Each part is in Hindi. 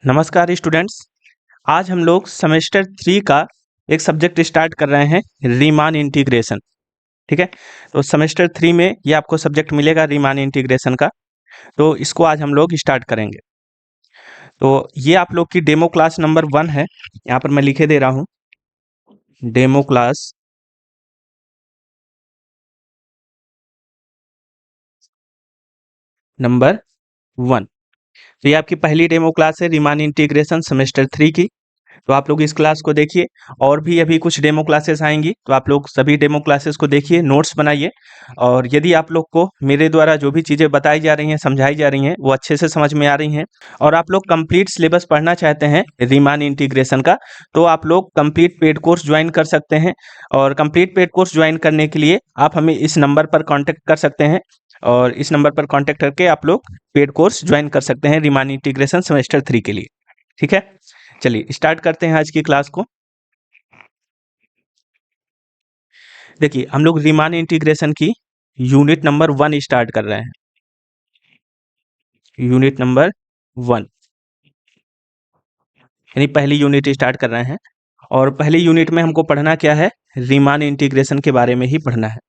नमस्कार स्टूडेंट्स। आज हम लोग सेमेस्टर 3 का एक सब्जेक्ट स्टार्ट कर रहे हैं, रीमान इंटीग्रेशन। ठीक है, तो सेमेस्टर 3 में ये आपको सब्जेक्ट मिलेगा रीमान इंटीग्रेशन का। तो इसको आज हम लोग स्टार्ट करेंगे। तो ये आप लोग की डेमो क्लास नंबर 1 है। यहाँ पर मैं लिखे दे रहा हूँ, डेमो क्लास नंबर 1। तो ये आपकी पहली डेमो क्लास है रीमान इंटीग्रेशन सेमेस्टर 3 की। तो आप लोग इस क्लास को देखिए, और भी अभी कुछ डेमो क्लासेस आएंगी, तो आप लोग सभी डेमो क्लासेस को देखिए, नोट्स बनाइए। और यदि आप लोग को मेरे द्वारा जो भी चीज़ें बताई जा रही हैं, समझाई जा रही हैं, वो अच्छे से समझ में आ रही हैं, और आप लोग कंप्लीट सिलेबस पढ़ना चाहते हैं रीमान इंटीग्रेशन का, तो आप लोग कंप्लीट पेड कोर्स ज्वाइन कर सकते हैं। और कंप्लीट पेड कोर्स ज्वाइन करने के लिए आप हमें इस नंबर पर कॉन्टैक्ट कर सकते हैं, और इस नंबर पर कॉन्टैक्ट करके आप लोग पेड कोर्स ज्वाइन कर सकते हैं रीमान इंटीग्रेशन सेमेस्टर 3 के लिए। ठीक है, चलिए स्टार्ट करते हैं आज की क्लास को। देखिए, हम लोग रीमान इंटीग्रेशन की यूनिट नंबर 1 स्टार्ट कर रहे हैं। यूनिट नंबर 1 यानी पहली यूनिट स्टार्ट कर रहे हैं। और पहली यूनिट में हमको पढ़ना क्या है? रीमान इंटीग्रेशन के बारे में ही पढ़ना है।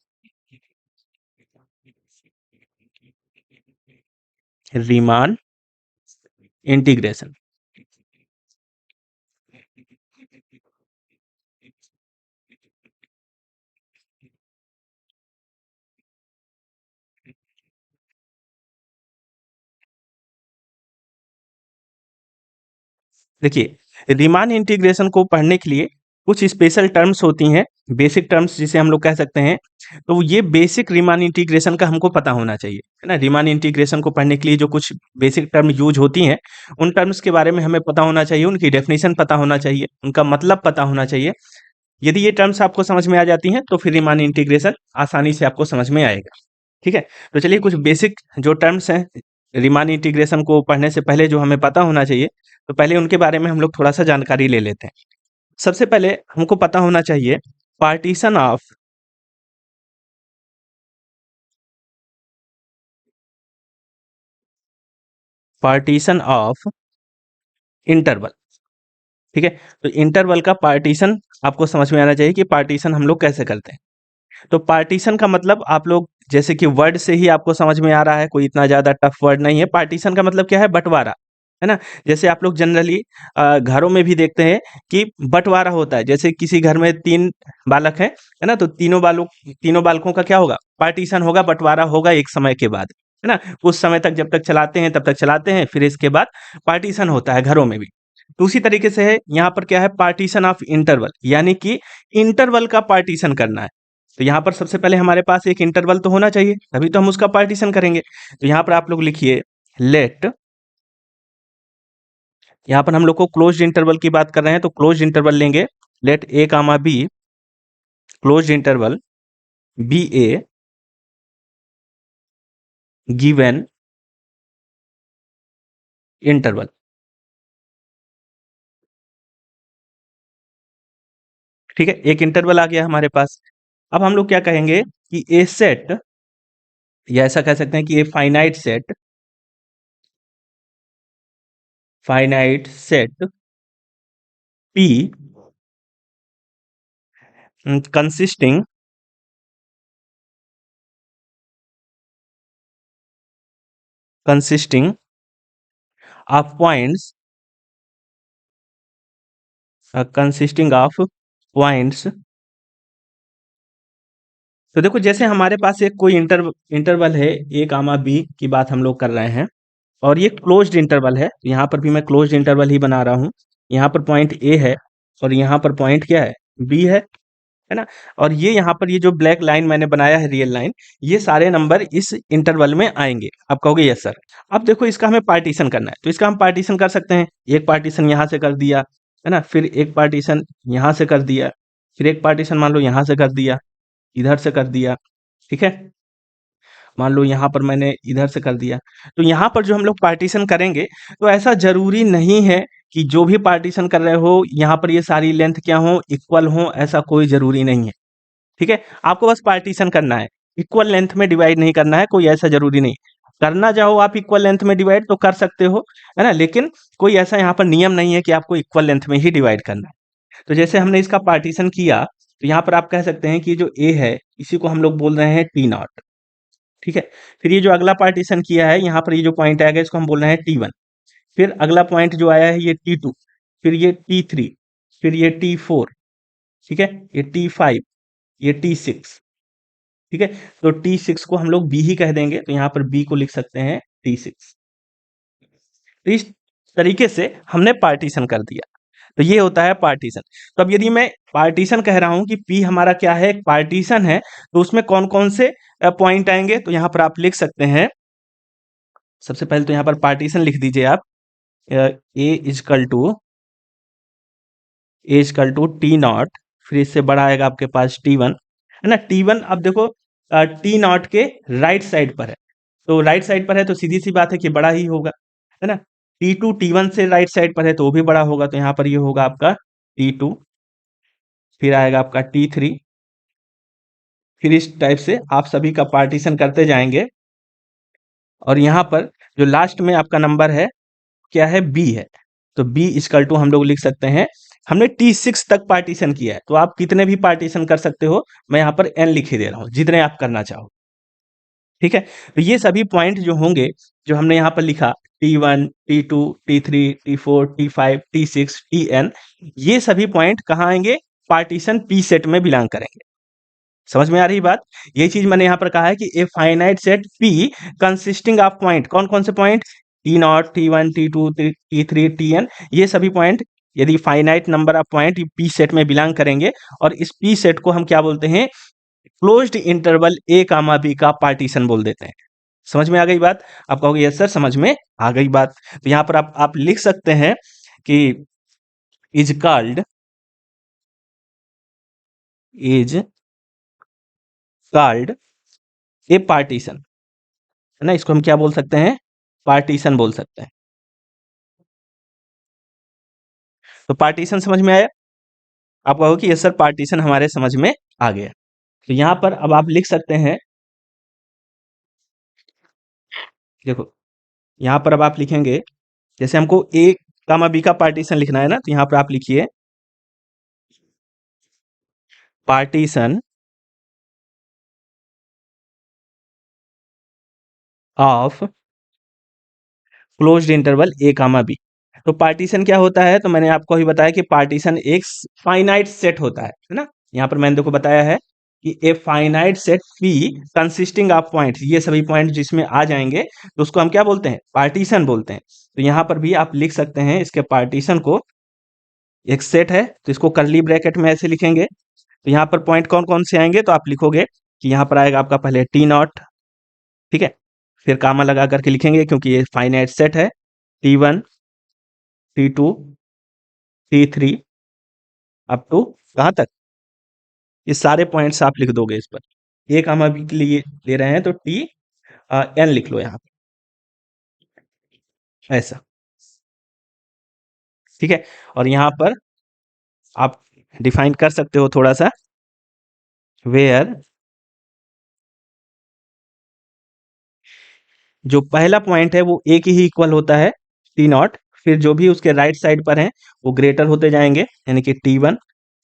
Riemann integration. देखिए, रीमान इंटीग्रेशन को पढ़ने के लिए कुछ स्पेशल टर्म्स होती हैं, बेसिक टर्म्स जिसे हम लोग कह सकते हैं। तो ये बेसिक रीमान इंटीग्रेशन का हमको पता होना चाहिए, है ना। रीमान इंटीग्रेशन को पढ़ने के लिए जो कुछ बेसिक टर्म यूज होती हैं, उन टर्म्स के बारे में हमें पता होना चाहिए, उनकी डेफिनेशन पता होना चाहिए, उनका मतलब पता होना चाहिए। यदि ये टर्म्स आपको समझ में आ जाती हैं, तो फिर रीमान इंटीग्रेशन आसानी से आपको समझ में आएगा। ठीक है, तो चलिए कुछ बेसिक जो टर्म्स हैं रीमान इंटीग्रेशन को पढ़ने से पहले जो हमें पता होना चाहिए, तो पहले उनके बारे में हम लोग थोड़ा सा जानकारी ले लेते हैं। सबसे पहले हमको पता होना चाहिए partition of partition of interval. ठीक है, तो इंटरवल का पार्टीशन आपको समझ में आना चाहिए कि पार्टीशन हम लोग कैसे करते हैं। तो पार्टीशन का मतलब आप लोग जैसे कि वर्ड से ही आपको समझ में आ रहा है, कोई इतना ज़्यादा टफ वर्ड नहीं है। पार्टीशन का मतलब क्या है? बँटवारा, है ना? जैसे आप लोग जनरली घरों में भी देखते हैं कि बँटवारा होता है। जैसे किसी घर में 3 बालक हैं, है ना? तो तीनों बालकों का क्या होगा? पार्टीशन होगा, बँटवारा होगा एक समय के बाद, है ना? कुछ समय तक जब तक चलाते हैं तब तक चलाते हैं, फिर इसके बाद पार्टीशन होता है घरों में भी। तो उसी तरीके से है यहाँ पर क्या है? पार्टीशन ऑफ इंटरवल, यानी कि इंटरवल का पार्टीशन करना है। तो यहाँ पर सबसे पहले हमारे पास एक इंटरवल तो होना चाहिए, तभी तो हम उसका पार्टीशन करेंगे। तो यहाँ पर आप लोग लिखिए लेट, यहाँ पर हम लोग को क्लोज्ड इंटरवल की बात कर रहे हैं, तो क्लोज्ड इंटरवल लेंगे। लेट ए comma B, closed interval B ए गिवन इंटरवल। ठीक है, एक इंटरवल आ गया हमारे पास। अब हम लोग क्या कहेंगे कि ए सेट, या ऐसा कह सकते हैं कि a finite set, p consisting consisting of points, consisting of points. तो देखो, जैसे हमारे पास एक कोई इंटरवल है, ए कामा बी की बात हम लोग कर रहे हैं, और ये क्लोज्ड इंटरवल है। तो यहाँ पर भी मैं क्लोज्ड इंटरवल ही बना रहा हूँ। यहाँ पर पॉइंट ए है, और यहाँ पर पॉइंट क्या है? बी है ना। और ये यहाँ पर ये जो ब्लैक लाइन मैंने बनाया है, रियल लाइन, ये सारे नंबर इस इंटरवल में आएंगे। आप कहोगे यस सर। अब देखो, इसका हमें पार्टीशन करना है, तो इसका हम पार्टीशन कर सकते हैं। एक पार्टीशन यहाँ से कर दिया, है ना, फिर एक पार्टीशन यहाँ से कर दिया, फिर एक पार्टीशन मान लो यहाँ से कर दिया, इधर से कर दिया। ठीक है, मान लो यहाँ पर मैंने इधर से कर दिया। तो यहाँ पर जो हम लोग पार्टीशन करेंगे, तो ऐसा जरूरी नहीं है कि जो भी पार्टीशन कर रहे हो यहाँ पर ये सारी लेंथ क्या हो? इक्वल हो, ऐसा कोई जरूरी नहीं है। ठीक है, आपको बस पार्टीशन करना है, इक्वल लेंथ में डिवाइड नहीं करना है, कोई ऐसा जरूरी नहीं। करना चाहो आप इक्वल लेंथ में डिवाइड तो कर सकते हो, है ना, लेकिन कोई ऐसा यहाँ पर नियम नहीं है कि आपको इक्वल लेंथ में ही डिवाइड करना है। तो जैसे हमने इसका पार्टीशन किया, तो यहाँ पर आप कह सकते हैं कि जो ए है इसी को हम लोग बोल रहे हैं टी नॉट, ठीक है। फिर ये जो अगला पार्टीशन किया है, यहाँ पर ये जो पॉइंट आएगा इसको हम बोल रहे हैं टी वन। फिर अगला पॉइंट जो आया है ये टी टू, फिर ये टी थ्री, फिर ये टी फोर, ठीक है, ये टी फाइव, ये टी सिक्स, ठीक है। तो टी सिक्स को हम लोग बी ही कह देंगे, तो यहाँ पर बी को लिख सकते हैं टी सिक्स। तो इस तरीके से हमने पार्टीशन कर दिया। तो ये होता है पार्टीशन। तो अब यदि मैं पार्टीशन कह रहा हूं कि पी हमारा क्या है, एक पार्टीशन है, तो उसमें कौन कौन से पॉइंट आएंगे, तो यहाँ पर आप लिख सकते हैं। सबसे पहले तो यहाँ पर पार्टीशन लिख दीजिए आप, ए इजकल टू टी नॉट, फिर इससे बड़ा आएगा आपके पास टी वन, है ना। टी वन अब देखो टी नॉट के राइट साइड पर है, तो राइट साइड पर है तो सीधी सी बात है कि बड़ा ही होगा, है ना। टी टू टी वन से राइट साइड पर है तो वो भी बड़ा होगा, तो यहाँ पर ये होगा आपका टी टू, फिर आएगा आपका टी थ्री, फिर इस टाइप से आप सभी का पार्टीशन करते जाएंगे। और यहाँ पर जो लास्ट में आपका नंबर है क्या है, बी है, तो बी इक्वल टू हम लोग लिख सकते हैं। हमने टी सिक्स तक पार्टीशन किया है, तो आप कितने भी पार्टीशन कर सकते हो, मैं यहाँ पर एन लिख ही दे रहा हूँ, जितने आप करना चाहो, ठीक है। तो ये सभी पॉइंट जो होंगे, जो हमने यहाँ पर लिखा, t one, t two, t three, t four, t five, t six, t n, ये सभी पॉइंट कहाँ आएंगे, पार्टीशन पी सेट में बिलोंग करेंगे। समझ में आ रही बात। यही चीज मैंने यहाँ पर कहा है कि a finite set p consisting of point, कौन कौन से point, t naught, t one, t two, t three, t n, ये सभी पॉइंट यदि finite number of point p set में बिलोंग करेंगे, और इस पी सेट को हम क्या बोलते हैं, closed interval a comma B का पार्टीशन बोल देते हैं। समझ में आ गई बात। आप कहोगे यस सर समझ में आ गई बात। तो यहाँ पर आप लिख सकते हैं कि इज कॉल्ड ए पार्टीशन, है ना, इसको हम क्या बोल सकते हैं, पार्टीशन बोल सकते हैं। तो पार्टीशन समझ में आया। आप कहोगे कि यस सर पार्टीशन हमारे समझ में आ गया। तो यहाँ पर अब आप लिख सकते हैं, देखो यहाँ पर अब आप लिखेंगे, जैसे हमको ए कामा बी का पार्टीशन लिखना है ना, तो यहाँ पर आप लिखिए partition of closed interval a comma b. तो पार्टीशन क्या होता है, तो मैंने आपको अभी बताया कि पार्टीशन एक फाइनाइट सेट होता है ना। यहाँ पर मैंने देखो बताया है कि a finite set p consisting of points, ये सभी पॉइंट जिसमें आ जाएंगे तो उसको हम क्या बोलते हैं, पार्टीशन बोलते हैं। तो यहाँ पर भी आप लिख सकते हैं इसके पार्टीशन को, एक सेट है तो इसको कर्ली ब्रैकेट में ऐसे लिखेंगे। तो यहाँ पर पॉइंट कौन कौन से आएंगे, तो आप लिखोगे कि यहाँ पर आएगा आपका पहले टी नॉट, ठीक है, फिर कामा लगा करके लिखेंगे क्योंकि ये फाइनाइट सेट है, t one, t two, t three, up to कहाँ तक, ये सारे पॉइंट्स आप लिख दोगे इस पर। एक हम अभी के लिए ले रहे हैं तो टी एन लिख लो यहाँ पे ऐसा, ठीक है। और यहाँ पर आप डिफाइन कर सकते हो थोड़ा सा, वेयर जो पहला पॉइंट है वो एक ही इक्वल होता है टी नॉट, फिर जो भी उसके राइट साइड पर हैं वो ग्रेटर होते जाएंगे, यानी कि टी वन,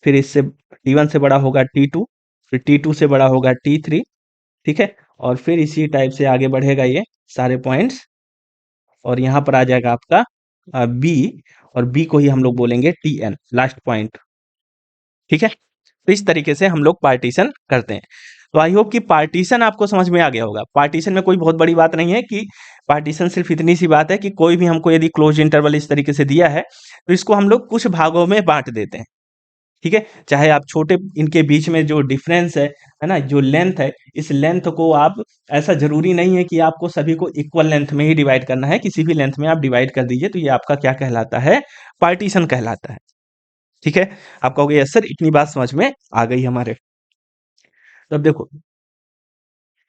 फिर इससे टी वन से बड़ा होगा टी टू, फिर टी टू से बड़ा होगा टी थ्री, ठीक है। और फिर इसी टाइप से आगे बढ़ेगा ये सारे पॉइंट्स, और यहाँ पर आ जाएगा आपका बी, और बी को ही हम लोग बोलेंगे टी एन, लास्ट पॉइंट, ठीक है। तो इस तरीके से हम लोग पार्टीशन करते हैं। तो आई होप कि पार्टीशन आपको समझ में आ गया होगा। पार्टीशन में कोई बहुत बड़ी बात नहीं है, कि पार्टीशन सिर्फ इतनी सी बात है कि कोई भी हमको यदि क्लोज इंटरवल इस तरीके से दिया है तो इसको हम लोग कुछ भागों में बांट देते हैं, ठीक है। चाहे आप छोटे इनके बीच में जो डिफरेंस है ना, जो लेंथ है, इस लेंथ को आप, ऐसा जरूरी नहीं है कि आपको सभी को इक्वल लेंथ में ही डिवाइड करना है, किसी भी लेंथ में आप डिवाइड कर दीजिए तो ये आपका क्या कहलाता है, पार्टीशन कहलाता है, ठीक है। आप कहोगे यस सर इतनी बात समझ में आ गई हमारे। तो अब देखो,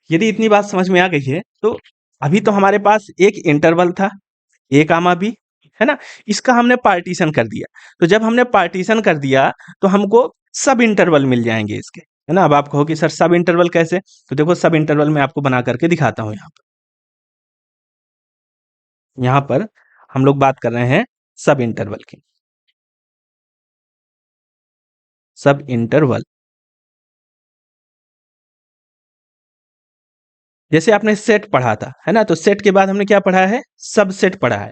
यदि इतनी बात समझ में आ गई है तो अभी तो हमारे पास एक इंटरवल था ए कामा बी, है ना, इसका हमने पार्टीशन कर दिया। तो जब हमने पार्टीशन कर दिया तो हमको सब इंटरवल मिल जाएंगे इसके, है ना। अब आप कहो कि सर सब इंटरवल कैसे, तो देखो सब इंटरवल मैं आपको बना करके दिखाता हूँ यहाँ पर। यहाँ पर हम लोग बात कर रहे हैं सब इंटरवल की। सब इंटरवल, जैसे आपने सेट पढ़ा था, है ना? तो सेट के बाद हमने क्या पढ़ा है? सब सेट पढ़ा है।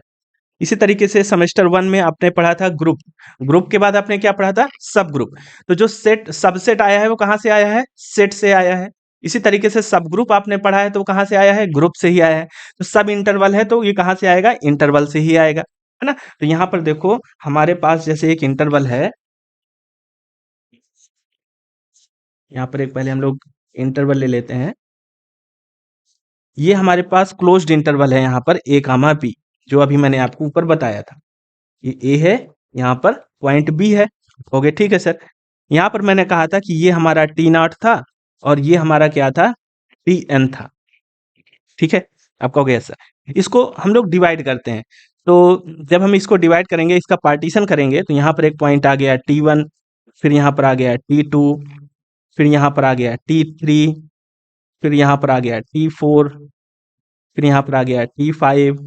इसी तरीके से सेमेस्टर 1 में आपने पढ़ा था ग्रुप, ग्रुप के बाद आपने क्या पढ़ा था? सब ग्रुप। तो जो सेट सबसेट आया है वो कहाँ से आया है? सेट से आया है। इसी तरीके से सब ग्रुप आपने पढ़ा है तो वो कहाँ से आया है? ग्रुप से ही आया है। तो सब इंटरवल है तो ये कहाँ से आएगा? इंटरवल से ही आएगा, है ना? तो यहाँ पर देखो हमारे पास जैसे एक इंटरवल है, यहाँ पर एक पहले हम लोग इंटरवल ले लेते हैं। ये हमारे पास क्लोज्ड इंटरवल है यहाँ पर a कामा b, जो अभी मैंने आपको ऊपर बताया था। ये a है, यहाँ पर पॉइंट b है। हो गया, ठीक है सर। यहाँ पर मैंने कहा था कि ये हमारा टी नॉट था और ये हमारा क्या था? टी एन था। ठीक है, आपका हो गया सर। इसको हम लोग डिवाइड करते हैं। तो जब हम इसको डिवाइड करेंगे, इसका पार्टीशन करेंगे, तो यहाँ पर एक पॉइंट आ गया T1, फिर यहाँ पर आ गया T2, फिर यहाँ पर आ गया T3, फिर यहाँ पर आ गया T4, फिर यहाँ पर आ गया T5,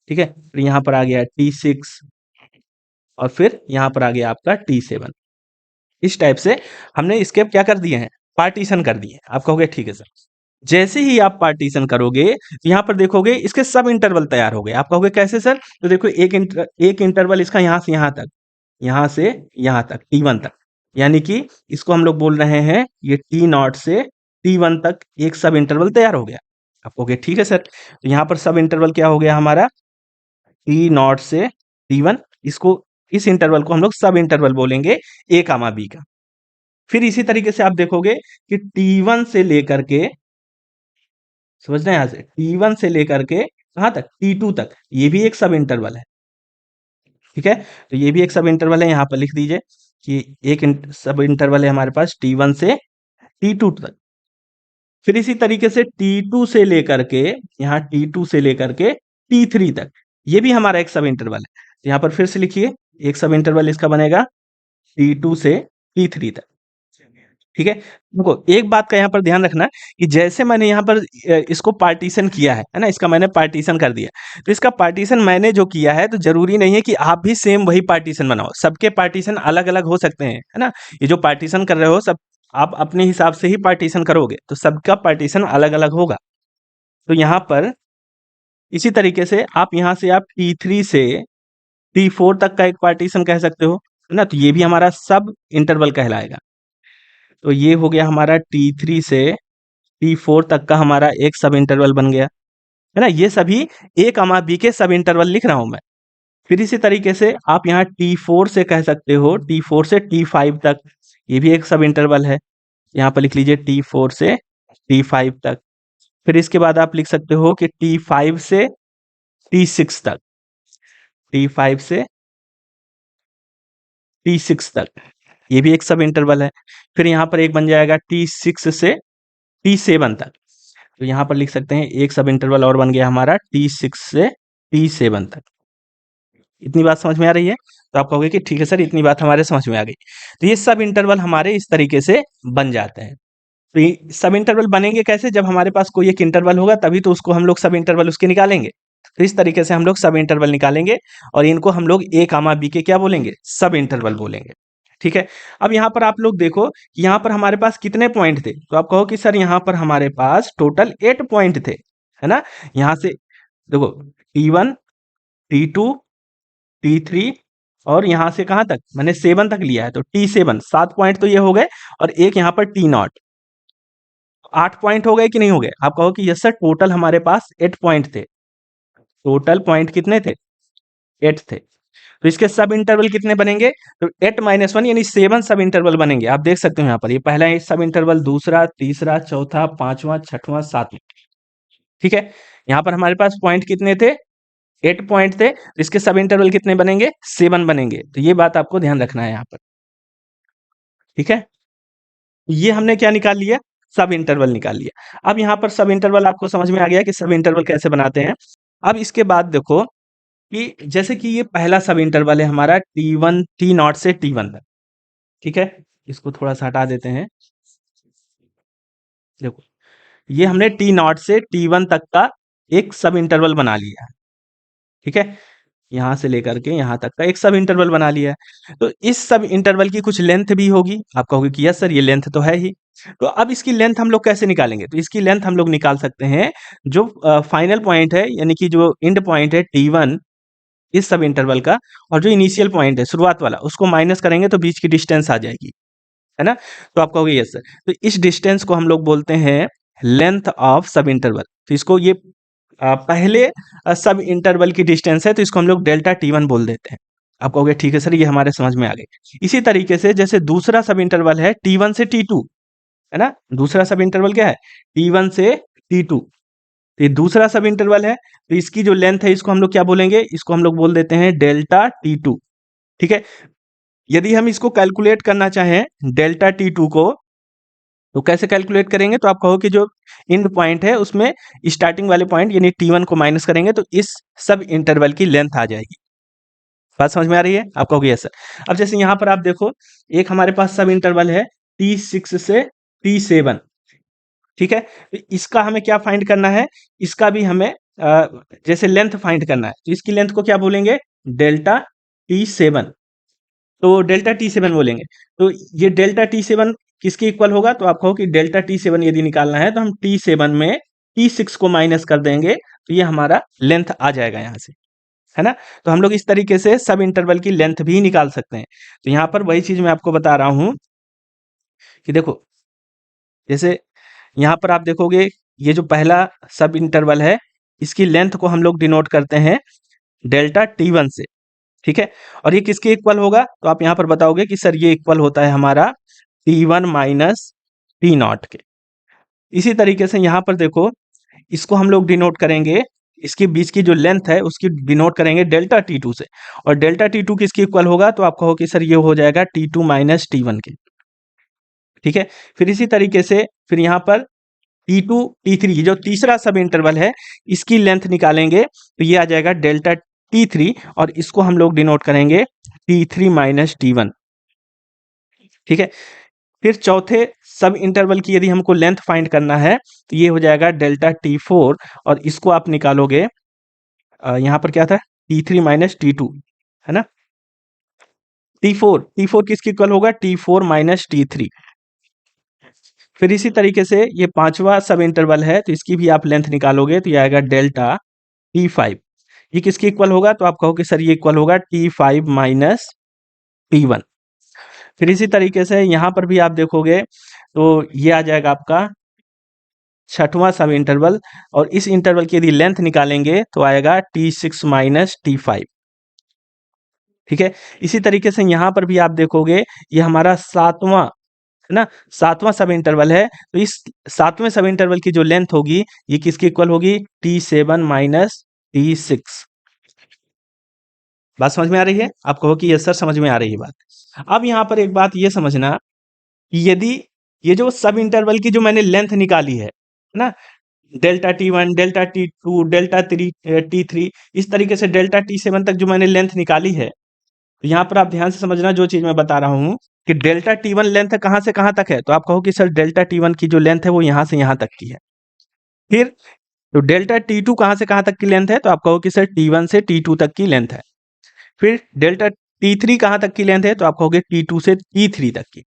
ठीक है, फिर यहाँ पर आ गया T6 और फिर यहाँ पर आ गया आपका T7। इस टाइप से हमने इसके क्या कर दिए हैं? पार्टीशन कर दिए। आप कहोगे ठीक है सर। जैसे ही आप पार्टीशन करोगे तो यहाँ पर देखोगे इसके सब इंटरवल तैयार हो गए। आप कहोगे कैसे सर? तो देखो एक इंटरवल इसका यहाँ से यहाँ तक, यहाँ से यहाँ तक T1 तक, यानी कि इसको हम लोग बोल रहे हैं ये T0 से T1 तक एक सब इंटरवल तैयार हो गया। आप कहोगे ठीक है सर। तो यहाँ पर सब इंटरवल क्या हो गया हमारा? T0 से T1। इसको, इस इंटरवल को हम लोग सब इंटरवल बोलेंगे a कामा b का। फिर इसी तरीके से आप देखोगे कि T1 से लेकर के, समझ रहे हैं, यहाँ से T1 से लेकर के कहाँ तक? T2 तक, ये भी एक सब इंटरवल है। ठीक है, तो ये भी एक सब इंटरवल है। यहाँ पर लिख दीजिए कि एक सब इंटरवल है हमारे पास T1 से T2 तक। फिर इसी तरीके से T2 से लेकर के, यहाँ T2 से लेकर के T3 तक, ये भी हमारा एक सब इंटरवल है। तो यहाँ पर फिर से लिखिए, एक सब इंटरवल इसका बनेगा T2 से T3 तक। ठीक है, देखो एक बात का यहाँ पर ध्यान रखना कि जैसे मैंने यहाँ पर इसको पार्टीशन किया है ना, इसका मैंने पार्टीशन कर दिया। तो इसका पार्टीशन मैंने जो किया है, तो जरूरी नहीं है कि आप भी सेम वही पार्टीशन बनाओ। सबके पार्टीशन अलग अलग हो सकते हैं, है ना? ये जो पार्टीशन कर रहे हो सब आप अपने हिसाब से ही पार्टीशन करोगे, तो सबका पार्टीशन अलग अलग होगा। तो यहाँ पर इसी तरीके से आप यहाँ से आप T3 से T4 तक का एक पार्टीशन कह सकते हो, है ना? तो ये भी हमारा सब इंटरवल कहलाएगा। तो ये हो गया हमारा T3 से T4 तक का हमारा एक सब इंटरवल बन गया, है ना? ये सभी a कामा b के सब इंटरवल लिख रहा हूं मैं। फिर इसी तरीके से आप यहाँ T4 से कह सकते हो T4 से T5 तक, ये भी एक सब इंटरवल है। यहाँ पर लिख लीजिए T4 से T5 तक। फिर इसके बाद आप लिख सकते हो कि T5 से T6 तक, T5 से T6 तक, ये भी एक सब इंटरवल है। फिर यहाँ पर एक बन जाएगा T6 से T7 तक। तो यहाँ पर लिख सकते हैं एक सब इंटरवल और बन गया हमारा T6 से T7 तक। इतनी बात समझ में आ रही है? तो आप कहोगे कि ठीक है सर, इतनी बात हमारे समझ में आ गई। तो ये सब इंटरवल हमारे इस तरीके से बन जाते हैं। तो ये सब इंटरवल बनेंगे कैसे? जब हमारे पास कोई एक इंटरवल होगा तभी तो उसको हम लोग सब इंटरवल उसके निकालेंगे। तो इस तरीके से हम लोग सब इंटरवल निकालेंगे और इनको हम लोग a कामा b के क्या बोलेंगे? सब इंटरवल बोलेंगे। ठीक है, अब यहाँ पर आप लोग देखो कि यहाँ पर हमारे पास कितने पॉइंट थे? तो आप कहो कि सर यहाँ पर हमारे पास टोटल 8 पॉइंट थे, है ना? यहाँ से देखो T1, T2, T3 और यहाँ से कहाँ तक? मैंने 7 तक लिया है, तो T7, 7 पॉइंट तो ये हो गए और एक यहाँ पर T0, 8 पॉइंट हो गए कि नहीं हो गए? आप कहो कि यस सर, टोटल हमारे पास 8 पॉइंट थे। टोटल पॉइंट कितने थे? 8 थे। तो इसके सब इंटरवल कितने बनेंगे? तो 8 - 1 यानी 7 सब इंटरवल बनेंगे। आप देख सकते हो यहाँ पर, ये पहला है सब इंटरवल, दूसरा, तीसरा, चौथा, पांचवा, छठवां, सातवां। ठीक है, यहाँ पर हमारे पास पॉइंट कितने थे? 8 पॉइंट थे। तो इसके सब इंटरवल कितने बनेंगे? 7 बनेंगे। तो ये बात आपको ध्यान रखना है यहाँ पर। ठीक है, ये हमने क्या निकाल लिया? सब इंटरवल निकाल लिया। अब यहाँ पर सब इंटरवल आपको समझ में आ गया कि सब इंटरवल कैसे बनाते हैं। अब इसके बाद देखो कि जैसे कि ये पहला सब इंटरवल है हमारा T1, T0 से T1 तक। ठीक है, इसको थोड़ा सा हटा देते हैं। देखो ये हमने T0 से T1 तक का एक सब इंटरवल बना लिया है, ठीक है? यहाँ से लेकर के यहाँ तक का एक सब इंटरवल बना लिया है। तो इस सब इंटरवल की कुछ लेंथ भी होगी। आप कहोगे कि यस सर ये लेंथ तो है ही। तो अब इसकी लेंथ हम लोग कैसे निकालेंगे? तो इसकी लेंथ हम लोग निकाल सकते हैं जो फाइनल पॉइंट है यानी कि जो एंड पॉइंट है T1 इस सब इंटरवल का और जो इनिशियल पॉइंट है शुरुआत वाला उसको माइनस करेंगे तो बीच की डिस्टेंस आ जाएगी, है ना? तो आप कहोगे यस सर। तो इस डिस्टेंस को हम लोग बोलते हैं लेंथ ऑफ सब इंटरवल। तो इसको ये पहले सब इंटरवल की डिस्टेंस है तो इसको हम लोग डेल्टा T1 बोल देते हैं। आप कहोगे ठीक है सर ये हमारे समझ में आ गई। इसी तरीके से जैसे दूसरा सब इंटरवल है T1 से T2, है ना? दूसरा सब इंटरवल क्या है? T1 से T2। तो ये दूसरा सब इंटरवल है तो इसकी जो लेंथ है इसको हम लोग क्या बोलेंगे? इसको हम लोग बोल देते हैं डेल्टा T2, ठीक है? यदि हम इसको कैलकुलेट करना चाहें डेल्टा T2 को तो कैसे कैलकुलेट करेंगे? तो आप कहो कि जो एंड पॉइंट है उसमें स्टार्टिंग वाले पॉइंट यानी T1 को माइनस करेंगे तो इस सब इंटरवल की लेंथ आ जाएगी। बात समझ में आ रही है? आप कहोगे यस सर। अब जैसे यहाँ पर आप देखो एक हमारे पास सब इंटरवल है T6 से T7, ठीक है? तो इसका हमें क्या फाइंड करना है? इसका भी हमें जैसे लेंथ फाइंड करना है तो इसकी लेंथ को क्या बोलेंगे? Delta T7। तो डेल्टा T7 बोलेंगे। तो ये डेल्टा T7 किसके इक्वल होगा? तो आप कहो कि डेल्टा T7 यदि निकालना है तो हम T7 में T6 को माइनस कर देंगे तो ये हमारा लेंथ आ जाएगा यहाँ से, है ना? तो हम लोग इस तरीके से सब इंटरवल की लेंथ भी निकाल सकते हैं। तो यहाँ पर वही चीज मैं आपको बता रहा हूँ कि देखो जैसे यहाँ पर आप देखोगे ये जो पहला सब इंटरवल है इसकी लेंथ को हम लोग डिनोट करते हैं डेल्टा T1 से, ठीक है? और ये किसके इक्वल होगा? तो आप यहाँ पर बताओगे कि सर ये इक्वल होता है हमारा T1 माइनस T0 के। इसी तरीके से यहाँ पर देखो इसको हम लोग डिनोट करेंगे इसके बीच की जो लेंथ है उसकी डिनोट करेंगे डेल्टा T2 से और डेल्टा T2 किसके इक्वल होगा? तो आप कहो कि सर ये हो जाएगा T2 माइनस T1 के, ठीक है? फिर इसी तरीके से फिर यहाँ पर T2 T3 जो तीसरा सब इंटरवल है इसकी लेंथ निकालेंगे तो ये आ जाएगा डेल्टा T3 और इसको हम लोग डिनोट करेंगे T3 माइनस T1, ठीक है? फिर चौथे सब इंटरवल की यदि हमको लेंथ फाइंड करना है तो ये हो जाएगा डेल्टा T4 और इसको आप निकालोगे यहाँ पर क्या था T3 माइनस T2, है ना? T4 किसकी इक्वल होगा? T4 minus T3। फिर इसी तरीके से ये पांचवा सब इंटरवल है तो इसकी भी आप लेंथ निकालोगे तो ये आएगा डेल्टा T5। ये किसकी इक्वल होगा? तो आप कहो कि सर ये इक्वल होगा T5 माइनस T1। फिर इसी तरीके से यहाँ पर भी आप देखोगे तो ये आ जाएगा आपका छठवां सब इंटरवल और इस इंटरवल की यदि लेंथ निकालेंगे तो आएगा T6 माइनस T5, ठीक है? इसी तरीके से यहाँ पर भी आप देखोगे ये हमारा सातवां, है ना? सातवां सब इंटरवल है तो इस सातवें सब इंटरवल की जो लेंथ होगी ये किसकी इक्वल होगी? T7 minus T6। बात समझ में आ रही है? आप कहो कि यस सर समझ में आ रही है बात। अब यहाँ पर एक बात ये समझना कि यदि ये जो सब इंटरवल की जो मैंने लेंथ निकाली है ना? Delta T1 delta T2 delta T3 इस तरीके से डेल्टा T7 तक जो मैंने लेंथ निकाली है तो यहाँ पर आप ध्यान से समझना जो चीज मैं बता रहा हूँ कि डेल्टा T1 लेंथ कहाँ से कहाँ तक है? तो आप कहो कि सर डेल्टा T1 की जो लेंथ है वो यहाँ से यहाँ तक की है। फिर तो डेल्टा T2 कहाँ से कहाँ तक की लेंथ है? तो आप कहो कि सर T1 से T2 तक की लेंथ है। फिर डेल्टा T3 कहाँ तक की लेंथ है? तो आप कहोगे T2 से T3 तक की।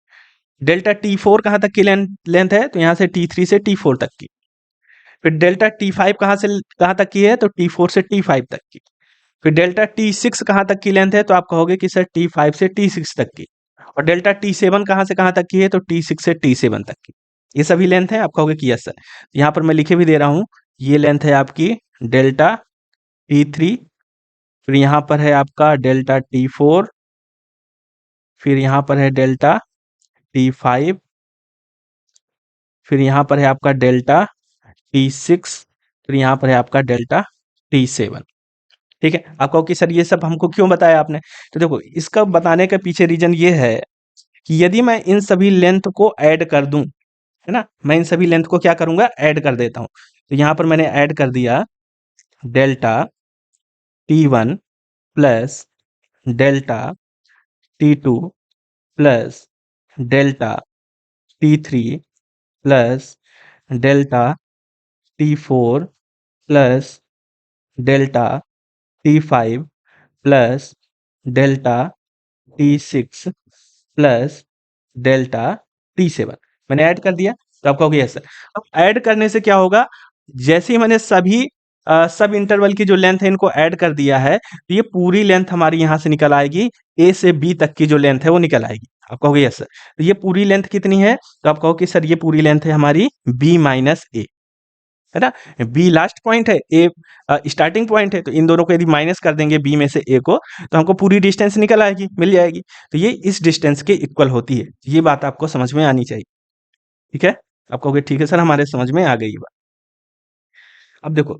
डेल्टा T4 कहाँ तक की लेंथ है? तो यहाँ से T3 से T4 तक की। फिर डेल्टा T5 कहाँ से कहाँ तक की है? तो T4 से T5 तक की। फिर डेल्टा T6 कहाँ तक की लेंथ है? तो आप कहोगे कि सर T5 से T6 तक की। और डेल्टा T7 कहाँ से कहाँ तक की है? तो T6 से T7 तक की। ये सभी लेंथ है। आप कहोगे कि यस सर। यहाँ पर मैं लिखे भी दे रहा हूँ ये लेंथ है आपकी डेल्टा T3, फिर यहाँ पर है आपका डेल्टा T4, फिर यहाँ पर है डेल्टा T5, फिर यहाँ पर है आपका डेल्टा T6, फिर यहाँ पर है आपका डेल्टा T7, ठीक है? आप कहो कि सर ये सब हमको क्यों बताया आपने? तो देखो इसका बताने के पीछे रीजन ये है कि यदि मैं इन सभी लेंथ को ऐड कर दूं, है ना? मैं इन सभी लेंथ को क्या करूंगा? ऐड कर देता हूं। तो यहाँ पर मैंने ऐड कर दिया delta T1 plus delta T2 plus delta T3 plus delta T4 plus delta T5 plus delta T6 plus delta T7 मैंने ऐड कर दिया। तो आप कहोगे यस सर। अब ऐड करने से क्या होगा, जैसे ही मैंने सभी सब इंटरवल की जो लेंथ है इनको ऐड कर दिया है, तो ये पूरी लेंथ हमारी यहाँ से निकल आएगी, ए से बी तक की जो लेंथ है वो निकल आएगी। आप कहोगे यस सर। तो ये पूरी लेंथ कितनी है, तो आप कहो कि सर ये पूरी लेंथ है हमारी बी माइनस ए, है ना। बी लास्ट पॉइंट है, ए स्टार्टिंग पॉइंट है, तो इन दोनों को यदि माइनस कर देंगे बी में से ए को, तो हमको पूरी डिस्टेंस निकल आएगी, मिल जाएगी। तो ये इस डिस्टेंस के इक्वल होती है। ये बात आपको समझ में आनी चाहिए, ठीक है। आप कहोगे ठीक है सर, हमारे समझ में आ गई ये बात। अब देखो,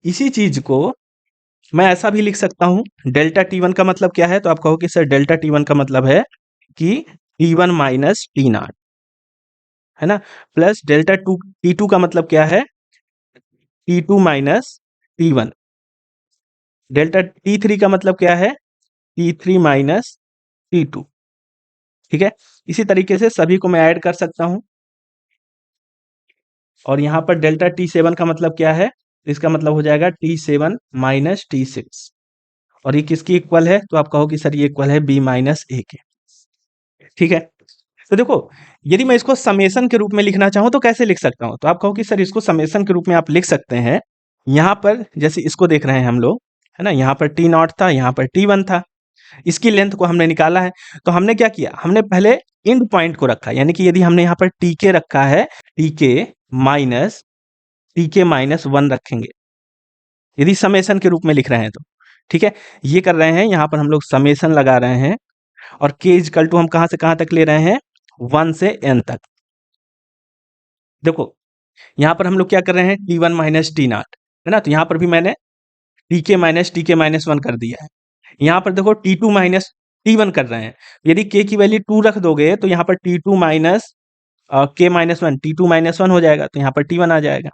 इसी चीज को मैं ऐसा भी लिख सकता हूं, डेल्टा T1 का मतलब क्या है, तो आप कहो कि सर डेल्टा T1 का मतलब है कि T1 माइनस T0, है ना, प्लस डेल्टा T2 का मतलब क्या है, T2 minus T1, delta T3 का मतलब क्या है, T3 माइनस T2, ठीक है। इसी तरीके से सभी को मैं ऐड कर सकता हूं। और यहां पर डेल्टा T7 का मतलब क्या है, इसका मतलब हो जाएगा T7 माइनस T6, और ये किसकी इक्वल है, तो आप कहो कि सर ये इक्वल है बी माइनस ए के, ठीक है। तो देखो, यदि मैं इसको समेशन के रूप में लिखना चाहूं तो कैसे लिख सकता हूं, तो आप कहो कि सर इसको समेशन के रूप में आप लिख सकते हैं। यहां पर जैसे इसको देख रहे हैं हम लोग, है ना, यहाँ पर T0 था, यहाँ पर T1 था, इसकी लेंथ को हमने निकाला है। तो हमने क्या किया, हमने पहले एंड पॉइंट को रखा, यानी कि यदि हमने यहाँ पर टीके रखा है, टीके माइनस वन रखेंगे, यदि समेशन के रूप में लिख रहे हैं तो, ठीक है। ये कर रहे हैं, यहाँ पर हम लोग समेशन लगा रहे हैं, और के इक्वल टू हम कहां से कहां तक ले रहे हैं, 1 से n तक। देखो, यहाँ पर हम लोग क्या कर रहे हैं, T1 माइनस T0, है ना, तो यहाँ पर भी मैंने टी के माइनस 1 कर दिया है। यहाँ पर देखो T2 माइनस T1 कर रहे हैं, यदि k की वैल्यू 2 रख दोगे तो यहाँ पर T2 माइनस के माइनस 1, T2 माइनस 1 हो जाएगा, तो यहाँ पर T1 आ जाएगा।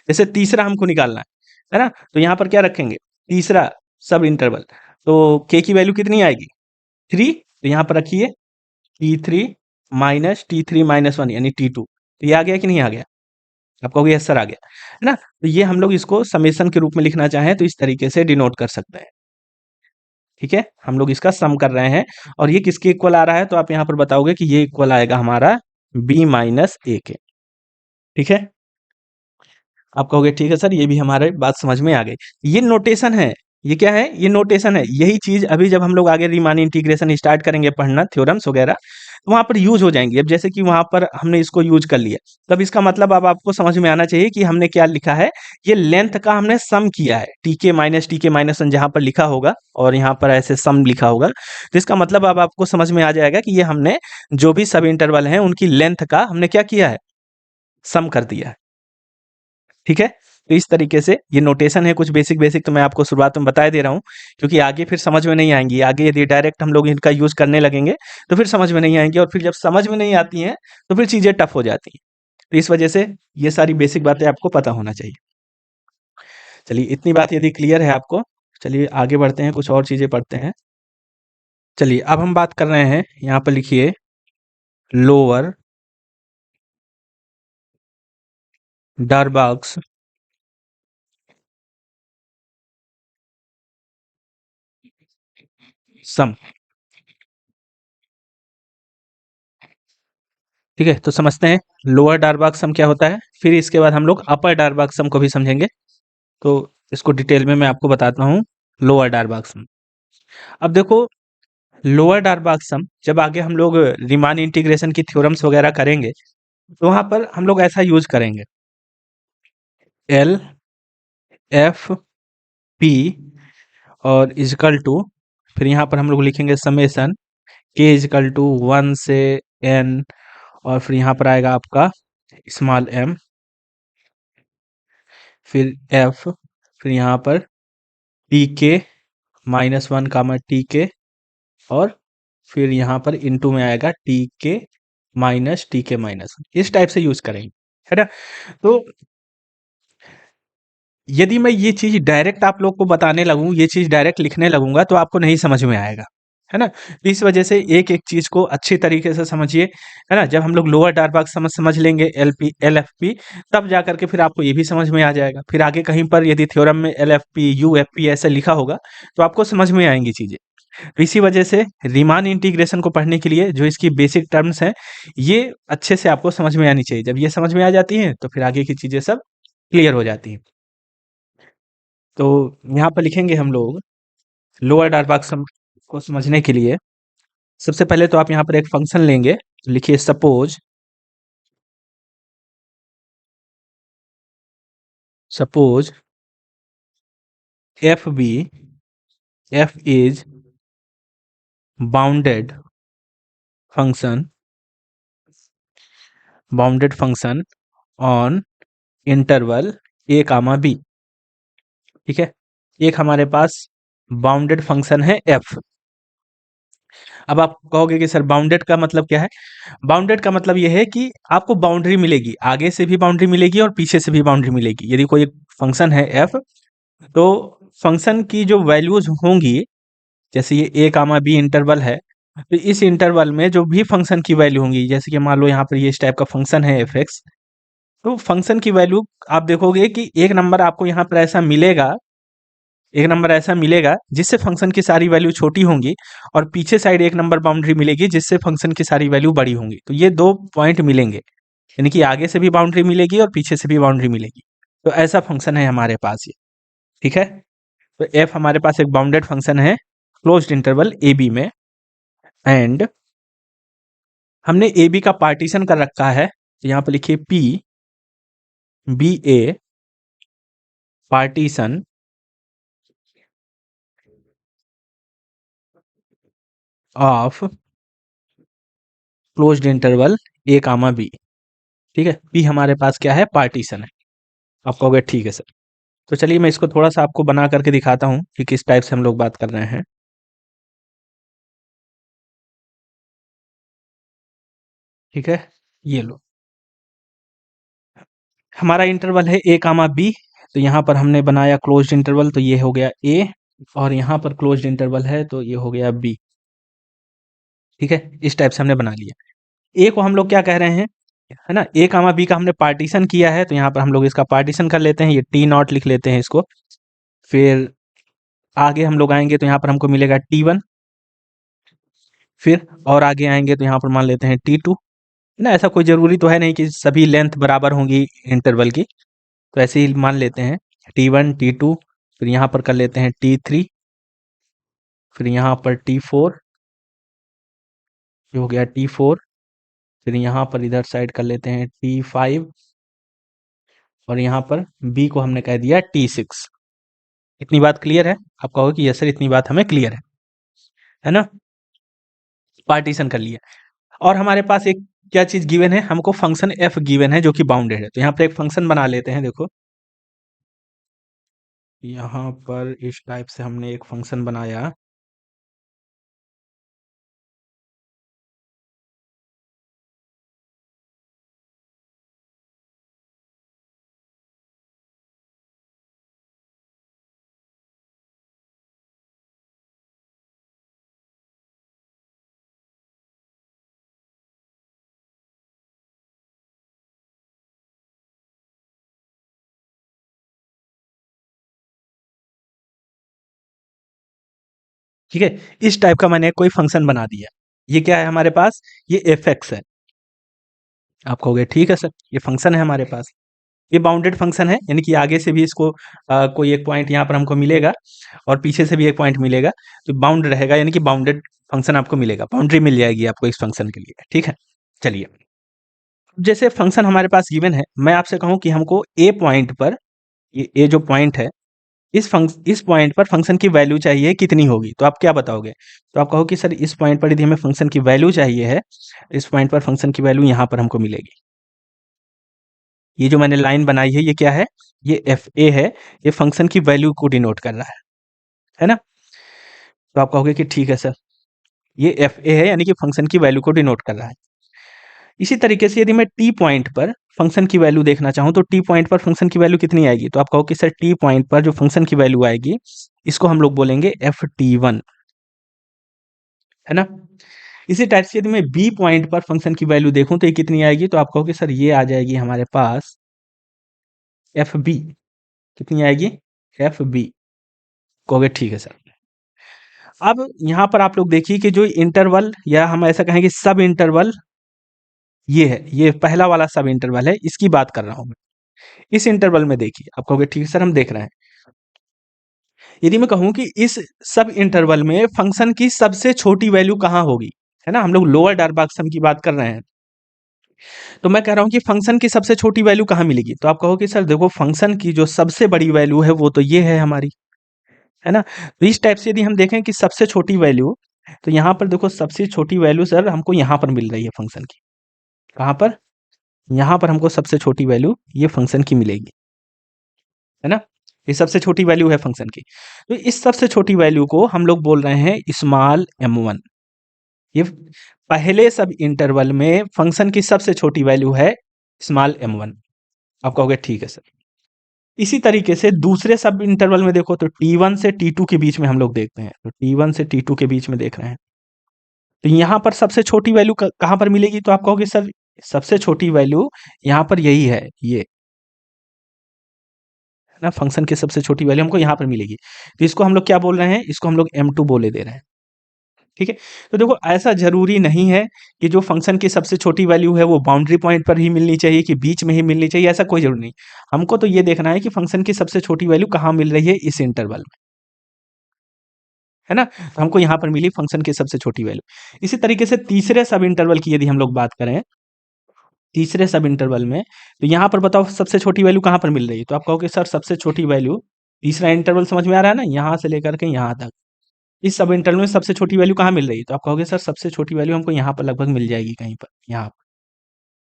जैसे तीसरा हमको निकालना है ना, तो यहाँ पर क्या रखेंगे, तीसरा सब इंटरवल, तो k की वैल्यू कितनी आएगी, 3, तो यहाँ पर रखिए T3 माइनस T3 माइनस 1 यानी T2, तो ये आ गया कि नहीं आ गया, आप कहोगे यस सर आ गया, है ना। तो ये हम लोग इसको समेशन के रूप में लिखना चाहें तो इस तरीके से डिनोट कर सकते हैं, ठीक है। हम लोग इसका सम कर रहे हैं, और ये किसके इक्वल आ रहा है, तो आप यहाँ पर बताओगे कि ये इक्वल आएगा हमारा b माइनस ए के, ठीक है। आप कहोगे ठीक है सर, ये भी हमारे बात समझ में आ गई। ये नोटेशन है, ये क्या है, ये नोटेशन है। यही चीज अभी जब हम लोग आगे रीमान इंटीग्रेशन स्टार्ट करेंगे पढ़ना, थ्योरम्स वगैरह, तो वहां पर यूज हो जाएंगी। अब जैसे कि वहां पर हमने इसको यूज कर लिया, तब इसका मतलब अब आपको समझ में आना चाहिए कि हमने क्या लिखा है, ये लेंथ का हमने सम किया है, टी के माइनस वन जहां पर लिखा होगा, और यहाँ पर ऐसे सम लिखा होगा, तो इसका मतलब अब आपको समझ में आ जाएगा कि ये हमने जो भी सब इंटरवल है उनकी लेंथ का हमने क्या किया है, सम कर दिया है, ठीक है। तो इस तरीके से ये नोटेशन है, कुछ बेसिक बेसिक तो मैं आपको शुरुआत में बता दे रहा हूँ, क्योंकि आगे फिर समझ में नहीं आएंगी। आगे यदि डायरेक्ट हम लोग इनका यूज करने लगेंगे तो फिर समझ में नहीं आएंगी, और फिर जब समझ में नहीं आती हैं तो फिर चीजें टफ हो जाती हैं। तो इस वजह से ये सारी बेसिक बातें आपको पता होना चाहिए। चलिए, इतनी बात यदि क्लियर है आपको, चलिए आगे बढ़ते हैं, कुछ और चीजें पढ़ते हैं। चलिए, अब हम बात कर रहे हैं, यहाँ पर लिखिए लोअर डारबॉक्स सम, ठीक है। तो समझते हैं लोअर डारबॉक्स सम क्या होता है, फिर इसके बाद हम लोग अपर डारबॉक्स सम को भी समझेंगे। तो इसको डिटेल में मैं आपको बताता हूँ, लोअर डारबॉक्स सम। अब देखो, लोअर डारबॉक्स सम जब आगे हम लोग रीमान इंटीग्रेशन की थ्योरम्स वगैरह करेंगे, तो वहां पर हम लोग ऐसा यूज करेंगे, एल एफ पी और इजकल टू, फिर यहाँ पर हम लोग लिखेंगे समेसन के इजकल टू 1 से n, और फिर यहाँ पर आएगा आपका स्मॉल m, फिर f, फिर यहाँ पर टी के माइनस 1 कामा टी के, और फिर यहाँ पर इनटू में आएगा टी के माइनस, इस टाइप से यूज करेंगे, है ना। तो यदि मैं ये चीज डायरेक्ट आप लोग को बताने लगूं, ये चीज डायरेक्ट लिखने लगूंगा, तो आपको नहीं समझ में आएगा, है ना? तो इस वजह से एक-एक चीज़ को अच्छी तरीके से समझिए, है ना? जब हम लोग लोअर डायनामिक समझ लेंगे एलपी, एलएफपी, तब जा कर के फिर आपको ये भी समझ में आ जाएगा। फिर आगे कहीं पर यदि थ्योरम में एलएफपी, यूएफपी ऐसे लिखा होगा, तो आपको समझ में आएँगी चीज़ें। तो इसी वजह से रीमान इंटीग्रेशन को पढ़ने के लिए जो इसकी बेसिक टर्म्स हैं, ये अच्छे से आपको समझ में आनी चाहिए। जब ये समझ में आ जाती हैं, तो फिर आगे की चीज़ें सब क्लियर हो जाती हैं। तो यहाँ पर लिखेंगे हम लोग लोअर डायनामिक को समझने के लिए सबसे पहले तो आप यहाँ पर एक फंक्शन लेंगे, लिखिए suppose f b, f is bounded function, on interval a comma b. ठीक है, एक हमारे पास बाउंडेड फंक्शन है एफ। अब आप कहोगे कि सर बाउंडेड का मतलब क्या है? बाउंडेड का मतलब ये है कि आपको बाउंड्री मिलेगी, आगे से भी बाउंड्री मिलेगी और पीछे से भी बाउंड्री मिलेगी। यदि कोई फंक्शन है एफ, तो फंक्शन की जो वैल्यूज होंगी, जैसे ये ए कामा बी इंटरवल है, तो इस इंटरवल में जो भी फंक्शन की वैल्यू होंगी, जैसे कि मान लो यहाँ पर ये इस टाइप का फंक्शन है एफ एक्स, तो फंक्शन की वैल्यू आप देखोगे कि एक नंबर आपको यहाँ पर ऐसा मिलेगा, एक नंबर ऐसा मिलेगा जिससे फंक्शन की सारी वैल्यू छोटी होंगी, और पीछे साइड एक नंबर बाउंड्री मिलेगी जिससे फंक्शन की सारी वैल्यू बड़ी होंगी। तो ये दो पॉइंट मिलेंगे, यानी कि आगे से भी बाउंड्री मिलेगी और पीछे से भी बाउंड्री मिलेगी। तो ऐसा फंक्शन है हमारे पास ये। ठीक है, तो एफ हमारे पास एक बाउंडेड फंक्शन है क्लोज्ड इंटरवल ए बी में, एंड हमने ए बी का पार्टीशन कर रखा है। तो यहाँ पर लिखिए p b a partition of closed interval a comma b. ठीक है, पी हमारे पास क्या है? पार्टीशन है। आप कहोगे ठीक है सर। तो चलिए मैं इसको थोड़ा सा आपको बना करके दिखाता हूँ कि किस टाइप से हम लोग बात कर रहे हैं। ठीक है, ये लो, हमारा इंटरवल है ए कामा बी। तो यहाँ पर हमने बनाया क्लोज्ड इंटरवल, तो ये हो गया ए, और यहाँ पर क्लोज्ड इंटरवल है तो ये हो गया बी। ठीक है, इस टाइप से हमने बना लिया। ए को हम लोग क्या कह रहे हैं, है ना? ए कामा बी का हमने पार्टीशन किया है, तो यहाँ पर हम लोग इसका पार्टीशन कर लेते हैं, ये टी नॉट लिख लेते हैं इसको। फिर आगे हम लोग आएंगे तो यहाँ पर हमको मिलेगा T1। फिर और आगे आएंगे तो यहाँ पर मान लेते हैं T2। ना, ऐसा कोई ज़रूरी तो है नहीं कि सभी लेंथ बराबर होंगी इंटरवल की, तो ऐसे ही मान लेते हैं T1, T2। फिर यहाँ पर कर लेते हैं T3। फिर यहाँ पर T4, ये हो गया T4। फिर यहाँ पर इधर साइड कर लेते हैं T5, और यहाँ पर B को हमने कह दिया T6। इतनी बात क्लियर है? आप कहोगे कि यस सर, इतनी बात हमें क्लियर है ना? पार्टीशन कर लिया। और हमारे पास एक क्या चीज़ गिवन है, हमको फंक्शन एफ गिवन है जो कि बाउंडेड है। तो यहाँ पर एक फंक्शन बना लेते हैं। देखो, यहाँ पर इस टाइप से हमने एक फंक्शन बनाया। ठीक है, इस टाइप का मैंने कोई फंक्शन बना दिया। ये क्या है हमारे पास? ये एफ एक्स है। आप कहोगे ठीक है सर, ये फंक्शन है हमारे पास, ये बाउंडेड फंक्शन है, यानी कि आगे से भी इसको कोई एक पॉइंट यहाँ पर हमको मिलेगा और पीछे से भी एक पॉइंट मिलेगा, तो बाउंड रहेगा, यानी कि बाउंडेड फंक्शन आपको मिलेगा, बाउंड्री मिल जाएगी आपको इस फंक्शन के लिए। ठीक है, चलिए, जैसे फंक्शन हमारे पास गिवन है, मैं आपसे कहूँ कि हमको ए पॉइंट पर, ये ए जो पॉइंट है, इस पॉइंट पर फंक्शन की वैल्यू चाहिए कितनी होगी, तो आप क्या बताओगे? तो आप कहो कि सर इस पॉइंट पर यदि हमें फंक्शन की वैल्यू चाहिए है, इस पॉइंट पर फंक्शन की वैल्यू यहाँ पर हमको मिलेगी। ये जो मैंने लाइन बनाई है, ये क्या है? ये एफ ए है, ये फंक्शन की वैल्यू को डिनोट कर रहा है ना? तो आप कहोगे कि ठीक है सर, ये एफ ए है, यानी कि फंक्शन की वैल्यू को डिनोट कर रहा है। इसी तरीके से यदि मैं टी पॉइंट पर फंक्शन की वैल्यू देखना चाहूँ, तो टी पॉइंट पर फंक्शन की वैल्यू कितनी आएगी? तो आप कहो कि सर टी पॉइंट पर जो फंक्शन की वैल्यू आएगी, इसको हम लोग बोलेंगे एफ टी वन। है ना। इसी टाइप से यदि मैं बी पॉइंट पर फंक्शन की वैल्यू देखूं तो ये कितनी आएगी, तो आप कहोगे सर ये आ जाएगी हमारे पास एफ बी। कितनी आएगी, एफ बी। कहोगे ठीक है सर। अब यहाँ पर आप लोग देखिए कि जो इंटरवल या हम ऐसा कहें कि सब इंटरवल ये है, ये पहला वाला सब इंटरवल है, इसकी बात कर रहा हूं मैं। इस इंटरवल में देखिए, आप कहोगे ठीक है सर हम देख रहे हैं। यदि मैं कहूं कि इस सब इंटरवल में फंक्शन की सबसे छोटी वैल्यू कहां होगी, है ना, हम लोग लोअर डार्बाक सम की बात कर रहे हैं, तो मैं कह रहा हूं कि फंक्शन की सबसे छोटी वैल्यू कहां मिलेगी, तो आप कहोगे सर देखो फंक्शन की जो सबसे बड़ी वैल्यू है वो तो ये है हमारी, है ना। तो इस टाइप से यदि हम देखें कि सबसे छोटी वैल्यू, तो यहाँ पर देखो सबसे छोटी वैल्यू सर हमको यहाँ पर मिल रही है फंक्शन की। कहाँ पर, यहाँ पर हमको सबसे छोटी वैल्यू ये फंक्शन की मिलेगी, है ना। ये सबसे छोटी वैल्यू है फंक्शन की। तो इस सबसे छोटी वैल्यू को हम लोग बोल रहे हैं स्मॉल m1। ये पहले सब इंटरवल में फंक्शन की सबसे छोटी वैल्यू है स्मॉल m1। आप कहोगे ठीक है सर। इसी तरीके से दूसरे सब इंटरवल में देखो तो t1 से t2 के बीच में हम लोग देखते हैं, तो t1 से t2 के बीच में देख रहे हैं, तो यहाँ पर सबसे छोटी वैल्यू कहाँ पर मिलेगी, तो आप कहोगे सर सबसे छोटी वैल्यू यहाँ पर यही है, ये ना, फंक्शन की सबसे छोटी वैल्यू हमको यहाँ पर मिलेगी। तो इसको हम लोग क्या बोल रहे हैं, इसको हम लोग m2 बोले दे रहे हैं, ठीक है। तो देखो ऐसा जरूरी नहीं है कि जो फंक्शन की सबसे छोटी वैल्यू है वो बाउंड्री पॉइंट पर ही मिलनी चाहिए कि बीच में ही मिलनी चाहिए, ऐसा कोई जरूरी नहीं। हमको तो ये देखना है कि फंक्शन की सबसे छोटी वैल्यू कहाँ मिल रही है, इस इंटरवल में, है ना। तो हमको यहाँ पर मिली फंक्शन की सबसे छोटी वैल्यू। इसी तरीके से तीसरे सब इंटरवल की यदि हम लोग बात करें, तीसरे सब इंटरवल में, तो यहाँ पर बताओ सबसे छोटी वैल्यू कहाँ पर मिल रही है, तो आप कहोगे सर सबसे छोटी वैल्यू, तीसरा इंटरवल समझ में आ रहा है ना, यहाँ से लेकर के यहाँ तक, इस सब इंटरवल में सबसे छोटी वैल्यू कहाँ मिल रही है, तो आप कहोगे सर सबसे छोटी वैल्यू हमको यहाँ पर लगभग मिल जाएगी कहीं पर, यहाँ पर।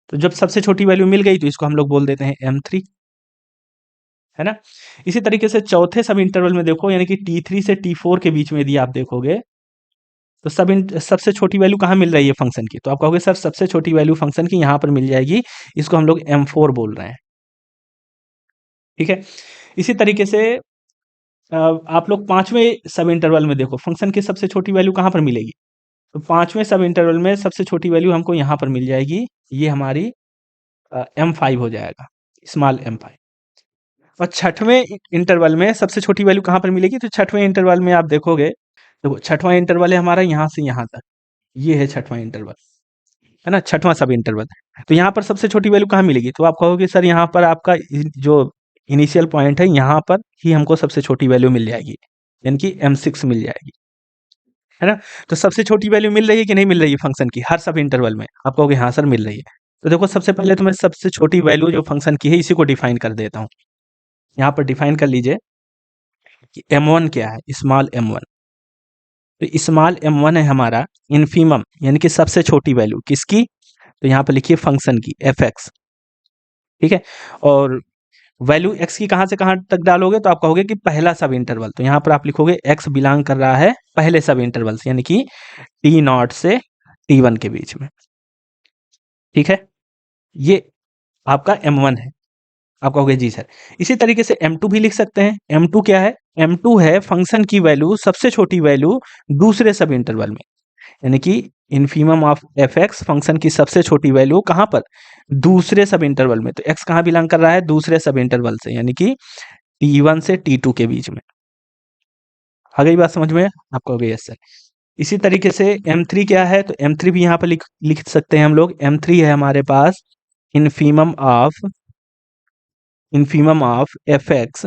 तो जब सबसे छोटी वैल्यू मिल गई तो इसको हम लोग बोल देते हैं m3, है ना। इसी तरीके से चौथे सब इंटरवल में देखो, यानी कि t3 से t4 के बीच में यदि आप देखोगे, तो सबसे छोटी वैल्यू कहाँ मिल रही है फंक्शन की, तो आप कहोगे सर सबसे छोटी वैल्यू फंक्शन की यहाँ पर मिल जाएगी, इसको हम लोग m4 बोल रहे हैं, ठीक है। इसी तरीके से आप लोग पांचवें सब इंटरवल में देखो फंक्शन की सबसे छोटी वैल्यू कहाँ पर मिलेगी, तो पांचवें सब इंटरवल में सबसे छोटी वैल्यू हमको यहाँ पर मिल जाएगी, ये हमारी m5 हो जाएगा, स्मॉल m5। और छठवें इंटरवल में सबसे छोटी वैल्यू कहाँ पर मिलेगी, तो छठवें इंटरवल में आप देखोगे, देखो छठवां इंटरवल है हमारा यहाँ से यहाँ तक, ये है छठवां इंटरवल, है ना, छठवां सब इंटरवल। तो यहाँ पर सबसे छोटी वैल्यू कहाँ मिलेगी, तो आप कहोगे सर यहाँ पर आपका जो इनिशियल पॉइंट है यहाँ पर ही हमको सबसे छोटी वैल्यू मिल जाएगी, यानी कि m6 मिल जाएगी, है ना। तो सबसे छोटी वैल्यू मिल रही है कि नहीं मिल रही है फंक्शन की हर सब इंटरवल में, आप कहोगे हाँ सर मिल रही है। तो देखो सबसे पहले तो मैं सबसे छोटी वैल्यू जो फंक्शन की है इसी को डिफाइन कर देता हूँ। यहाँ पर डिफाइन कर लीजिए कि m1 क्या है, स्मॉल m1। तो स्मॉल m1 है हमारा इन्फीमम, यानी कि सबसे छोटी वैल्यू किसकी, तो यहाँ पर लिखिए फंक्शन की f(x), ठीक है। और वैल्यू x की कहाँ से कहाँ तक डालोगे, तो आप कहोगे कि पहला सब इंटरवल, तो यहाँ पर आप लिखोगे x बिलोंग कर रहा है पहले सब इंटरवल से, यानी कि t0 से t1 के बीच में, ठीक है। ये आपका m1 है। आप कहोगे जी सर। इसी तरीके से m2 भी लिख सकते हैं। m2 क्या है, m2 है फंक्शन की वैल्यू सबसे छोटी वैल्यू दूसरे सब इंटरवल में, यानी कि इन्फीमम ऑफ f(x) फंक्शन की सबसे छोटी वैल्यू कहाँ पर, दूसरे सब इंटरवल में। तो x कहाँ बिलोंग कर रहा है, दूसरे सब इंटरवल से, यानी कि t1 से t2 के बीच में। आ गई बात समझ में, आप कहोगे यस सर। इसी तरीके से m3 क्या है, तो m3 भी यहाँ पर लिख सकते हैं हम लोग। m3 है हमारे पास इन्फीमम ऑफ f(x)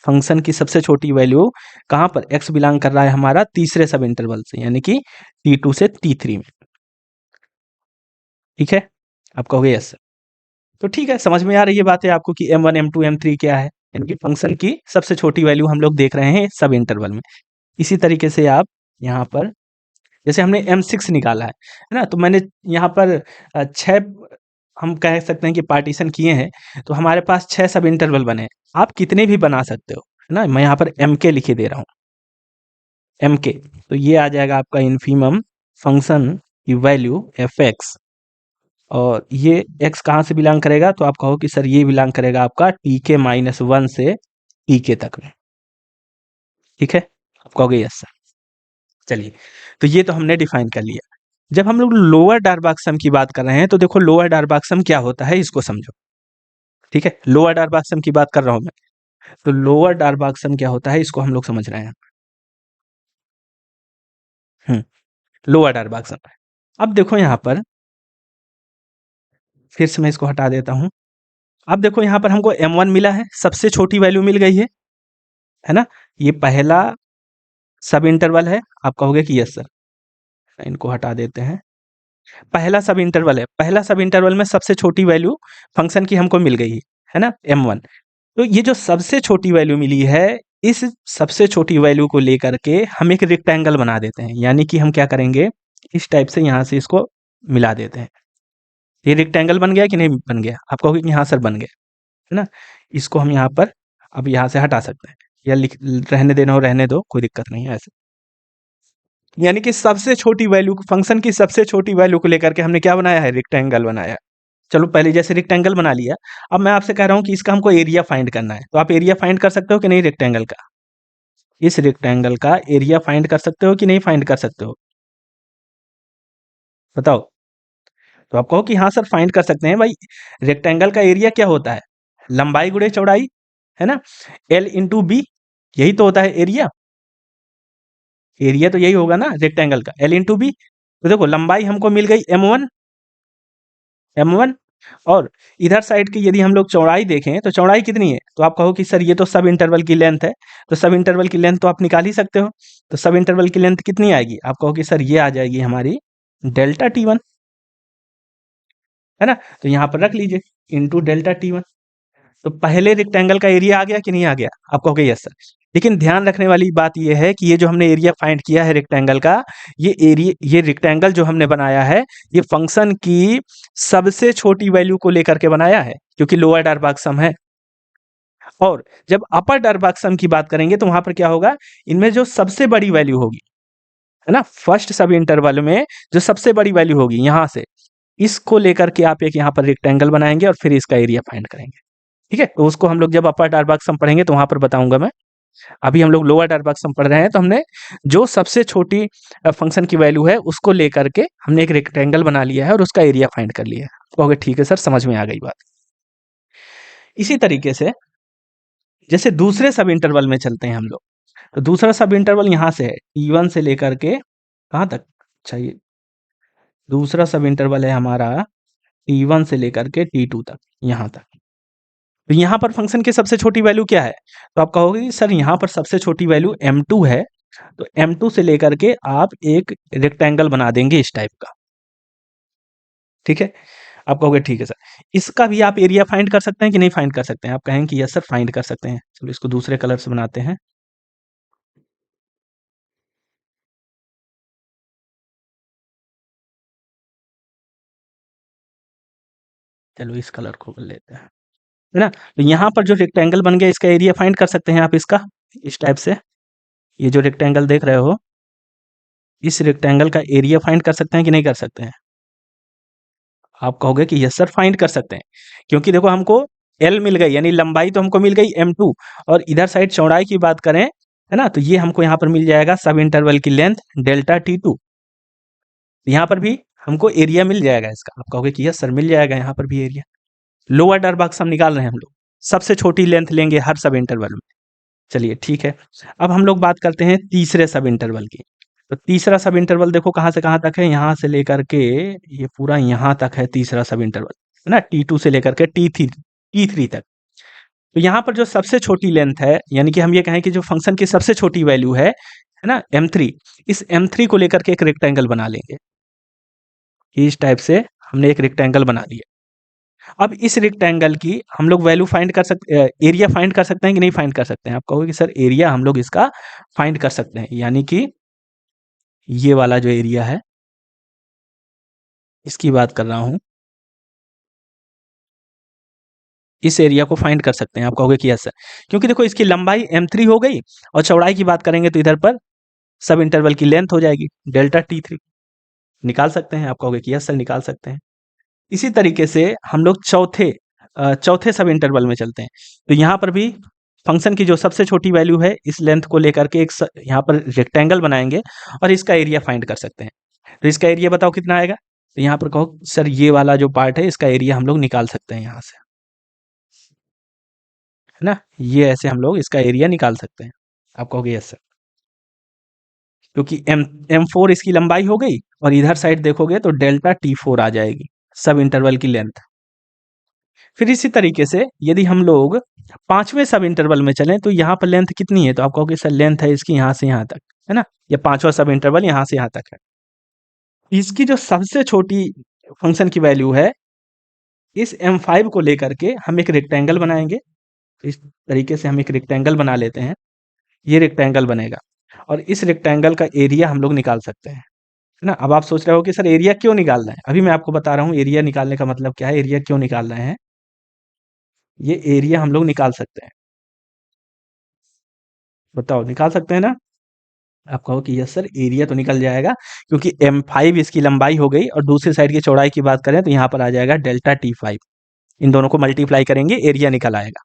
फंक्शन की सबसे छोटी वैल्यू कहाँ पर, x बिलोंग कर रहा है हमारा तीसरे सब इंटरवल से, यानी कि t2 से t3 में, ठीक है। आप कहोगे यस सर। तो ठीक है, समझ में आ रही है बातें आपको कि m1 m2 m3 क्या है, यानी कि फंक्शन की सबसे छोटी वैल्यू हम लोग देख रहे हैं सब इंटरवल में। इसी तरीके से आप यहाँ पर जैसे हमने m6 निकाला है ना, तो मैंने यहाँ पर 6 हम कह सकते हैं कि पार्टीशन किए हैं, तो हमारे पास 6 सब इंटरवल बने हैं। आप कितने भी बना सकते हो, है ना। मैं यहाँ पर mk लिखे दे रहा हूँ, mk। तो ये आ जाएगा आपका इन्फीमम फंक्शन की वैल्यू f(x), और ये x कहाँ से बिलोंग करेगा, तो आप कहो कि सर ये बिलोंग करेगा आपका tk-1 से tk तक में, ठीक है। आप कहोगे यस सर। चलिए, तो ये तो हमने डिफाइन कर लिया। जब हम लोग लोअर डार्बक सम की बात कर रहे हैं तो देखो लोअर डार्बक सम क्या होता है इसको समझो। ठीक है, लोअर डार्बक सम की बात कर रहा हूं मैं। तो लोअर डार्बक सम क्या होता है इसको हम लोग समझ रहे हैं। हम्म, लोअर डार्बक सम। अब देखो यहाँ पर फिर से मैं इसको हटा देता हूँ। अब देखो यहाँ पर हमको m1 मिला है, सबसे छोटी वैल्यू मिल गई है ना। ये पहला सब इंटरवल है। आप कहोगे कि यस सर, इनको हटा देते हैं। पहला सब इंटरवल है, पहला सब इंटरवल में सबसे छोटी वैल्यू फंक्शन की हमको मिल गई है ना, m1। तो ये जो सबसे छोटी वैल्यू मिली है, इस सबसे छोटी वैल्यू को लेकर के हम एक रेक्टेंगल बना देते हैं। यानी कि हम क्या करेंगे, इस टाइप से यहाँ से इसको मिला देते हैं। ये रेक्टेंगल बन गया कि नहीं बन गया? आप कहोगे कि हाँ सर बन गया, है ना। इसको हम यहाँ पर अब यहाँ से हटा सकते हैं, या लिख रहने देना हो रहने दो, कोई दिक्कत नहीं है ऐसे। यानी कि सबसे छोटी वैल्यू फंक्शन की सबसे छोटी वैल्यू को लेकर के हमने क्या बनाया है, रेक्टेंगल बनाया। चलो पहले जैसे रेक्टेंगल बना लिया, अब मैं आपसे कह रहा हूँ कि इसका हमको एरिया फाइंड करना है। तो आप एरिया फाइंड कर सकते हो कि नहीं रेक्टेंगल का? इस रेक्टेंगल का एरिया फाइंड कर सकते हो कि नहीं फाइंड कर सकते हो? बताओ। तो आप कहो कि हाँ सर फाइंड कर सकते हैं भाई। रेक्टेंगल का एरिया क्या होता है? लंबाई गुणे चौड़ाई, है ना। एल इंटू बी, यही तो होता है एरिया। एरिया तो यही होगा ना रेक्टेंगल का, एल इंटू बी। तो देखो लंबाई हमको मिल गई m1 और इधर साइड की यदि हम लोग चौड़ाई देखें तो चौड़ाई कितनी है? तो आप कहो कि सर ये तो सब इंटरवल की लेंथ है। तो सब इंटरवल की लेंथ तो आप निकाल ही सकते हो। तो सब इंटरवल की लेंथ कितनी आएगी? आप कहो कि सर ये आ जाएगी हमारी डेल्टा T1, है ना। तो यहाँ पर रख लीजिए इंटू डेल्टा T1। तो पहले रेक्टेंगल का एरिया आ गया कि नहीं आ गया? आप कहोगे यस सर। लेकिन ध्यान रखने वाली बात यह है कि ये जो हमने एरिया फाइंड किया है रेक्टेंगल का, ये रेक्टेंगल जो हमने बनाया है, ये फंक्शन की सबसे छोटी वैल्यू को लेकर के बनाया है, क्योंकि लोअर डार्बक सम है। और जब अपर डार्बक सम की बात करेंगे तो वहां पर क्या होगा, इनमें जो सबसे बड़ी वैल्यू होगी, है ना, फर्स्ट सब इंटरवल में जो सबसे बड़ी वैल्यू होगी यहां से, इसको लेकर के आप एक यहाँ पर रेक्टेंगल बनाएंगे और फिर इसका एरिया फाइंड करेंगे। ठीक है, तो उसको हम लोग जब अपर डार्बक सम पढ़ेंगे तो वहां पर बताऊंगा मैं। अभी हम लोग लोअर डार्बक सम पढ़ रहे हैं, तो हमने जो सबसे छोटी फंक्शन की वैल्यू है उसको लेकर के हमने एक रेक्टेंगल बना लिया है और उसका एरिया फाइंड कर लिया है। तो ओके ठीक है सर, समझ में आ गई बात। इसी तरीके से जैसे दूसरे सब इंटरवल में चलते हैं हम लोग। तो दूसरा सब इंटरवल यहाँ से है T1 से लेकर के कहाँ तक? अच्छा, ये दूसरा सब इंटरवल है हमारा T1 से लेकर के T2 तक, यहाँ तक। तो यहाँ पर फंक्शन की सबसे छोटी वैल्यू क्या है? तो आप कहोगे कि सर यहाँ पर सबसे छोटी वैल्यू m2 है। तो m2 से लेकर के आप एक रेक्टेंगल बना देंगे इस टाइप का। ठीक है, आप कहोगे ठीक है सर। इसका भी आप एरिया फाइंड कर सकते हैं कि नहीं फाइंड कर सकते हैं? आप कहेंगे कि यस सर फाइंड कर सकते हैं। चलो इसको दूसरे कलर से बनाते हैं। चलो इस कलर को कर लेते हैं, है ना। तो यहाँ पर जो रेक्टेंगल बन गया इसका एरिया फाइंड कर सकते हैं आप इसका, इस टाइप से। ये जो रेक्टेंगल देख रहे हो, इस रेक्टेंगल का एरिया फाइंड कर सकते हैं कि नहीं कर सकते हैं? आप कहोगे कि यस सर फाइंड कर सकते हैं, क्योंकि देखो हमको एल मिल गई, यानी लंबाई तो हमको मिल गई m2, और इधर साइड चौड़ाई की बात करें, है ना, तो ये हमको यहाँ पर मिल जाएगा सब इंटरवल की लेंथ डेल्टा T2। यहाँ पर भी हमको एरिया मिल जाएगा इसका। आप कहोगे कि यस सर मिल जाएगा यहाँ पर भी एरिया। लोअर डार्बक सम निकाल रहे हैं हम लोग, सबसे छोटी लेंथ लेंगे हर सब इंटरवल में। चलिए ठीक है, अब हम लोग बात करते हैं तीसरे सब इंटरवल की। तो तीसरा सब इंटरवल देखो कहाँ से कहाँ तक है, यहाँ से लेकर के ये पूरा यहाँ तक है तीसरा सब इंटरवल, है ना, T2 से लेकर के T3 तक। तो यहाँ पर जो सबसे छोटी लेंथ है, यानी कि हम ये कहें कि जो फंक्शन की सबसे छोटी वैल्यू है ना m3, इस m3 को लेकर के एक रेक्टेंगल बना लेंगे। इस टाइप से हमने एक रेक्टेंगल बना दिया। अब इस रेक्टेंगल की हम लोग वैल्यू फाइंड कर सकते, एरिया फाइंड कर सकते हैं कि नहीं फाइंड कर सकते हैं? आप कहोगे कि सर एरिया हम लोग इसका फाइंड कर सकते हैं, यानी कि ये वाला जो एरिया है इसकी बात कर रहा हूं, इस एरिया को फाइंड कर सकते हैं। आप कहोगे कि यस सर, क्योंकि देखो इसकी लंबाई m3 हो गई और चौड़ाई की बात करेंगे तो इधर पर सब इंटरवल की लेंथ हो जाएगी डेल्टा T3। निकाल सकते हैं? आप कहोगे कि यस सर निकाल सकते हैं। इसी तरीके से हम लोग चौथे सब इंटरवल में चलते हैं। तो यहाँ पर भी फंक्शन की जो सबसे छोटी वैल्यू है इस लेंथ को लेकर के एक यहाँ पर रेक्टेंगल बनाएंगे और इसका एरिया फाइंड कर सकते हैं। तो इसका एरिया बताओ कितना आएगा। तो यहाँ पर कहो सर ये वाला जो पार्ट है इसका एरिया हम लोग निकाल सकते हैं यहाँ से, है ना। ये ऐसे हम लोग इसका एरिया निकाल सकते हैं। आप कहोगे यस सर, क्योंकि M4 इसकी लंबाई हो गई और इधर साइड देखोगे तो डेल्टा T4 आ जाएगी सब इंटरवल की लेंथ। फिर इसी तरीके से यदि हम लोग पांचवें सब इंटरवल में चलें तो यहाँ पर लेंथ कितनी है, तो आप कहोगे सर लेंथ है इसकी यहाँ से यहाँ तक, है ना। या पांचवा सब इंटरवल यहाँ से यहाँ तक है। इसकी जो सबसे छोटी फंक्शन की वैल्यू है, इस M5 को लेकर के हम एक रेक्टेंगल बनाएंगे। इस तरीके से हम एक रेक्टेंगल बना लेते हैं, ये रेक्टेंगल बनेगा और इस रेक्टेंगल का एरिया हम लोग निकाल सकते हैं, है ना। अब आप सोच रहे हो कि सर एरिया क्यों निकालना है, अभी मैं आपको बता रहा हूँ एरिया निकालने का मतलब क्या है, एरिया क्यों निकाल रहे हैं। ये एरिया हम लोग निकाल सकते हैं, बताओ निकाल सकते हैं ना। आप कहो कि यस सर एरिया तो निकल जाएगा, क्योंकि M5 इसकी लंबाई हो गई और दूसरी साइड की चौड़ाई की बात करें तो यहाँ पर आ जाएगा डेल्टा T5। इन दोनों को मल्टीप्लाई करेंगे एरिया निकल आएगा।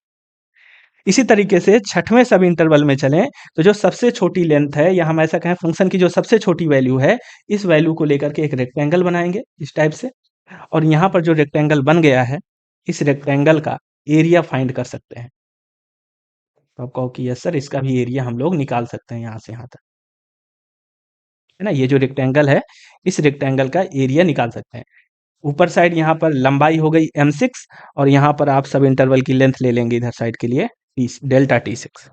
इसी तरीके से छठवें सब इंटरवल में चलें तो जो सबसे छोटी लेंथ है, या हम ऐसा कहें फंक्शन की जो सबसे छोटी वैल्यू है, इस वैल्यू को लेकर के एक रेक्टेंगल बनाएंगे इस टाइप से। और यहाँ पर जो रेक्टेंगल बन गया है, इस रेक्टेंगल का एरिया फाइंड कर सकते हैं। तो आप कहो कि यस सर इसका भी एरिया हम लोग निकाल सकते हैं यहाँ से यहाँ तक, है ना। ये जो रेक्टेंगल है इस रेक्टेंगल का एरिया निकाल सकते हैं। ऊपर साइड यहाँ पर लंबाई हो गई M6 और यहाँ पर आप सब इंटरवल की लेंथ ले लेंगे इधर साइड के लिए डेल्टा T6,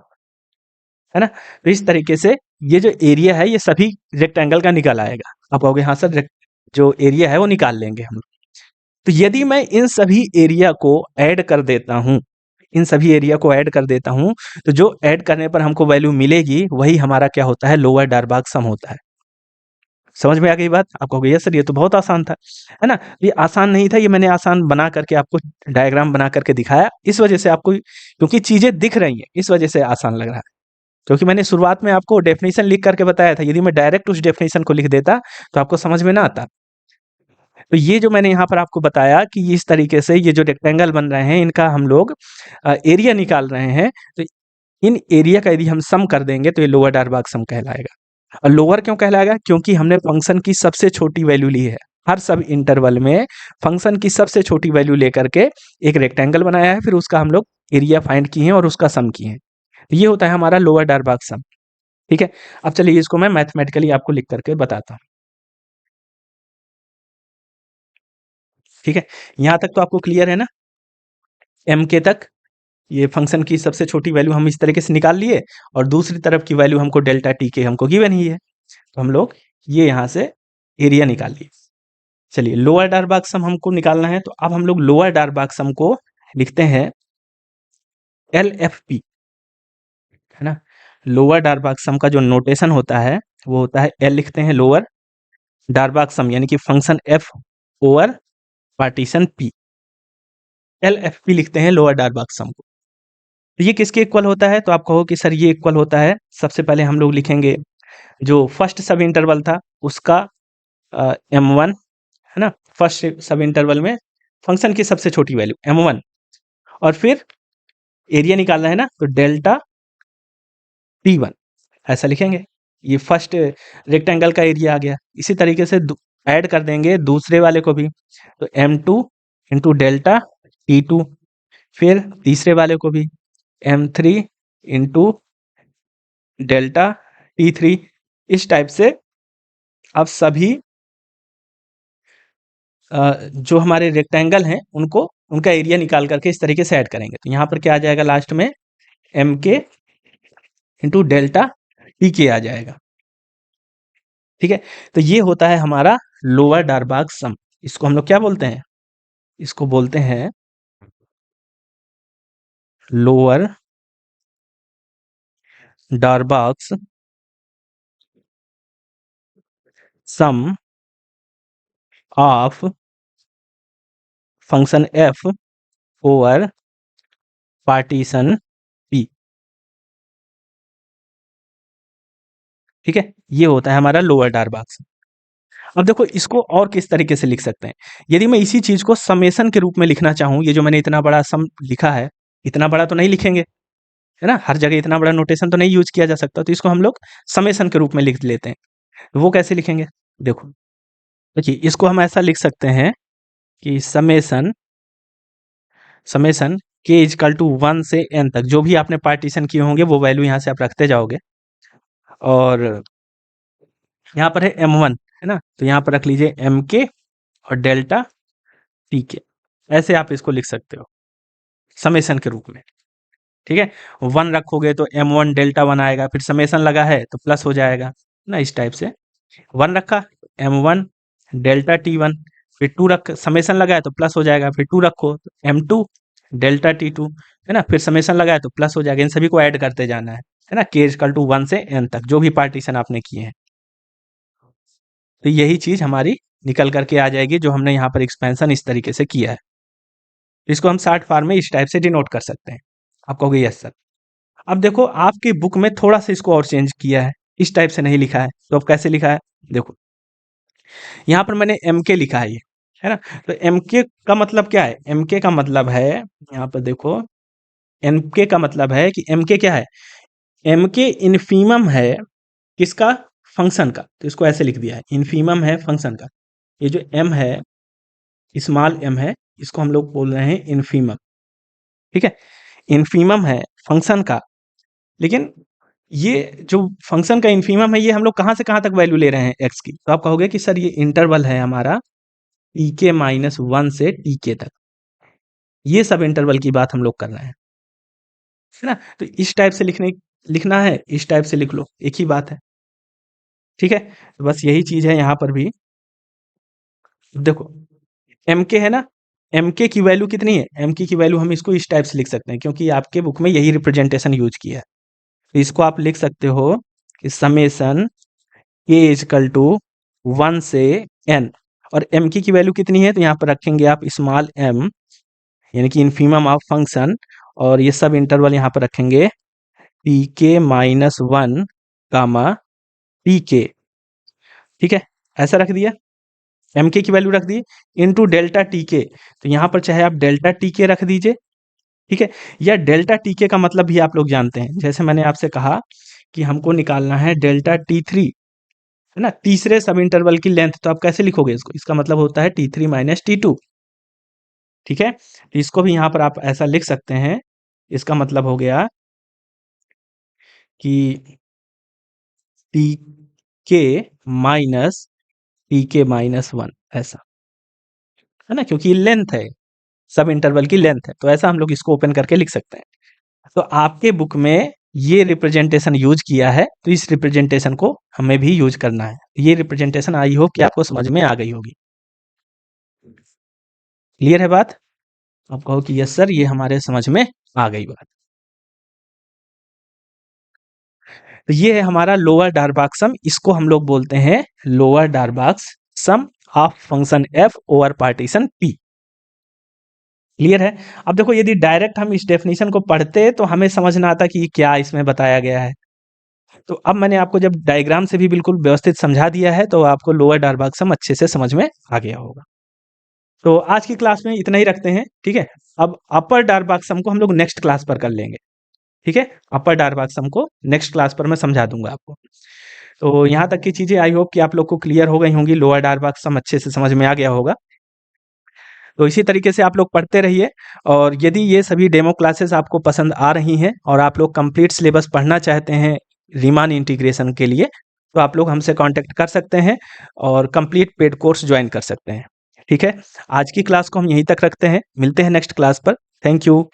है ना। तो इस तरीके से ये जो एरिया है ये सभी रेक्टेंगल का निकल आएगा। आप कहोगे हाँ सर जो एरिया है वो निकाल लेंगे हम। तो यदि मैं इन सभी एरिया को ऐड कर देता हूँ, इन सभी एरिया को ऐड कर देता हूँ, तो जो ऐड करने पर हमको वैल्यू मिलेगी वही हमारा क्या होता है, लोअर डारबाग सम होता है। समझ में आ गई बात। आप कहोगे यस सर ये तो बहुत आसान था, है ना। ये आसान नहीं था, ये मैंने आसान बना करके आपको डायग्राम बना करके दिखाया, इस वजह से आपको, क्योंकि चीजें दिख रही हैं इस वजह से आसान लग रहा है। क्योंकि मैंने शुरुआत में आपको डेफिनेशन लिख करके बताया था, यदि मैं डायरेक्ट उस डेफिनेशन को लिख देता तो आपको समझ में ना आता। तो ये जो मैंने यहाँ पर आपको बताया कि इस तरीके से ये जो रेक्टेंगल बन रहे हैं इनका हम लोग एरिया निकाल रहे हैं, तो इन एरिया का यदि हम सम कर देंगे तो ये लोअर डारबाग सम कहलाएगा। और लोअर क्यों कहलाएगा, क्योंकि हमने फंक्शन की सबसे छोटी वैल्यू ली है। हर सब इंटरवल में फंक्शन की सबसे छोटी वैल्यू लेकर के एक रेक्टेंगल बनाया है, फिर उसका हम लोग एरिया फाइंड किए हैं और उसका सम किए हैं। तो ये होता है हमारा लोअर डारबाग सम। ठीक है, अब चलिए इसको मैं मैथमेटिकली आपको लिख करके बताता हूँ। ठीक है, यहाँ तक तो आपको क्लियर है ना। एम के तक ये फंक्शन की सबसे छोटी वैल्यू हम इस तरीके से निकाल लिए और दूसरी तरफ की वैल्यू हमको डेल्टा टी के हमको गिवन ही है, तो हम लोग ये यहाँ से एरिया निकाल लिए। चलिए लोअर डारबाग सम हमको निकालना है, तो अब हम लोग लोअर डारबाग सम को लिखते हैं LFP, है ना। लोअर डारबाग सम का जो नोटेशन होता है वो होता है L लिखते हैं लोअर डारबाग सम, यानी कि function F over partition P, LFP लिखते हैं लोअर डारबाग सम को। तो ये किसके इक्वल होता है, तो आप कहो कि सर ये इक्वल होता है, सबसे पहले हम लोग लिखेंगे जो फर्स्ट सब इंटरवल था उसका M1, है ना। फर्स्ट सब इंटरवल में फंक्शन की सबसे छोटी वैल्यू M1 और फिर एरिया निकालना है ना, तो डेल्टा T1 ऐसा लिखेंगे। ये फर्स्ट रेक्टेंगल का एरिया आ गया। इसी तरीके से ऐड कर देंगे दूसरे वाले को भी, तो M2 इंटू डेल्टा T2, फिर तीसरे वाले को भी M3 इंटू डेल्टा T3। इस टाइप से अब सभी जो हमारे रेक्टेंगल हैं उनको उनका एरिया निकाल करके इस तरीके से ऐड करेंगे, तो यहाँ पर क्या आ जाएगा लास्ट में MK इंटू डेल्टा TK आ जाएगा। ठीक है, तो ये होता है हमारा लोअर डारबाग सम। इसको हम लोग क्या बोलते हैं, इसको बोलते हैं lower Darboux sum of function F over partition P। ठीक है, ये होता है हमारा लोअर डारबाग सम। अब देखो इसको और किस तरीके से लिख सकते हैं, यदि मैं इसी चीज को समेशन के रूप में लिखना चाहूं, ये जो मैंने इतना बड़ा सम लिखा है, इतना बड़ा तो नहीं लिखेंगे, है ना, हर जगह इतना बड़ा नोटेशन तो नहीं यूज किया जा सकता, तो इसको हम लोग समेशन के रूप में लिख लेते हैं। तो वो कैसे लिखेंगे, देखो देखिए, इसको हम ऐसा लिख सकते हैं कि समेशन समेशन के इजकल टू 1 से n तक जो भी आपने पार्टीशन किए होंगे वो वैल्यू यहाँ से आप रखते जाओगे, और यहाँ पर है m1, है ना, तो यहाँ पर रख लीजिए mk और डेल्टा tk, ऐसे आप इसको लिख सकते हो समेशन के रूप में। ठीक है, 1 रखोगे तो m1 डेल्टा 1 आएगा, फिर समेशन लगा है तो प्लस हो जाएगा ना, इस टाइप से 1 रखा m1 डेल्टा t1, फिर 2 रख समेशन लगा है तो प्लस हो जाएगा, फिर 2 रखो तो m2 डेल्टा t2, है ना, फिर समेशन लगा है तो प्लस हो जाएगा। इन सभी को ऐड करते जाना है ना, k इक्वल टू 1 से n तक जो भी पार्टीशन आपने किए हैं। तो यही चीज हमारी निकल करके आ जाएगी जो हमने यहाँ पर एक्सपेंशन इस तरीके से किया है। इसको हम शॉर्ट फॉर्म में इस टाइप से डिनोट कर सकते हैं। आप कहोगे यस सर। अब देखो आपकी बुक में थोड़ा सा इसको और चेंज किया है, इस टाइप से नहीं लिखा है, तो अब कैसे लिखा है, देखो यहाँ पर मैंने एम के लिखा है ये, है ना, तो एम के का मतलब क्या है, एम के का मतलब है, यहाँ पर देखो एम के का मतलब है कि एम के क्या है, एम के इनफीमम है किसका, फंक्शन का, तो इसको ऐसे लिख दिया है, इनफीमम है फंक्शन का। ये जो एम है, स्मॉल एम है, इसको हम लोग बोल रहे हैं इनफीमम। ठीक है, इनफीमम है फंक्शन का, लेकिन ये जो फंक्शन का इनफीमम है ये हम लोग कहाँ से कहाँ तक वैल्यू ले रहे हैं एक्स की, तो आप कहोगे कि सर ये इंटरवल है हमारा टीके -1 से टीके तक, ये सब इंटरवल की बात हम लोग कर रहे हैं, है ना, तो इस टाइप से लिखना है, इस टाइप से लिख लो, एक ही बात है। ठीक है, तो बस यही चीज है यहाँ पर भी। देखो एम के है ना, एम के की वैल्यू कितनी है, एम की वैल्यू हम इसको इस टाइप से लिख सकते हैं क्योंकि आपके बुक में यही रिप्रेजेंटेशन यूज किया है, तो इसको आप लिख सकते हो कि समेशन के इजकल टू 1 से n, और एम की वैल्यू कितनी है, तो यहाँ पर रखेंगे आप स्मॉल m, यानी कि इनफीमम ऑफ फंक्शन, और ये सब इंटरवल यहाँ पर रखेंगे tk -1 कामा tk। ठीक है, ऐसा रख दिया, एम के की वैल्यू रख दी इनटू डेल्टा टीके, तो यहाँ पर चाहे आप डेल्टा टीके रख दीजिए। ठीक है, या डेल्टा टीके का मतलब भी आप लोग जानते हैं, जैसे मैंने आपसे कहा कि हमको निकालना है डेल्टा t3, है ना, तीसरे सब इंटरवल की लेंथ, तो आप कैसे लिखोगे इसको, इसका मतलब होता है t3 - t2। ठीक है, तो इसको भी यहाँ पर आप ऐसा लिख सकते हैं, इसका मतलब हो गया कि tk tk -1, ऐसा, है ना, क्योंकि लेंथ है, सब इंटरवल की लेंथ है, तो ऐसा हम लोग इसको ओपन करके लिख सकते हैं। तो आपके बुक में ये रिप्रेजेंटेशन यूज किया है, तो इस रिप्रेजेंटेशन को हमें भी यूज करना है। ये रिप्रेजेंटेशन आई होप कि आपको समझ में आ गई होगी। क्लियर है बात, आप कहो कि यस सर ये हमारे समझ में आ गई बात। तो ये है हमारा लोअर डार्बाक सम, इसको हम लोग बोलते हैं lower Darboux sum of function F over partition P. Clear है। अब देखो यदि डायरेक्ट हम इस डेफिनेशन को पढ़ते तो हमें समझ ना आता कि क्या इसमें बताया गया है, तो अब मैंने आपको जब डायग्राम से भी बिल्कुल व्यवस्थित समझा दिया है तो आपको लोअर डार्बाक सम अच्छे से समझ में आ गया होगा। तो आज की क्लास में इतना ही रखते हैं, ठीक है। अब अपर डार्बाक सम को हम लोग नेक्स्ट क्लास पर कर लेंगे, ठीक है। अपर डार्बाक सम को नेक्स्ट क्लास पर मैं समझा दूंगा आपको। तो यहाँ तक की चीजें आई होप कि आप लोग को क्लियर हो गई होंगी, लोअर डार्बाक सम अच्छे से समझ में आ गया होगा। तो इसी तरीके से आप लोग पढ़ते रहिए, और यदि ये सभी डेमो क्लासेस आपको पसंद आ रही हैं और आप लोग कंप्लीट सिलेबस पढ़ना चाहते हैं रीमान इंटीग्रेशन के लिए, तो आप लोग हमसे कांटेक्ट कर सकते हैं और कंप्लीट पेड कोर्स ज्वाइन कर सकते हैं। ठीक है, आज की क्लास को हम यहीं तक रखते हैं, मिलते हैं नेक्स्ट क्लास पर। Thank you.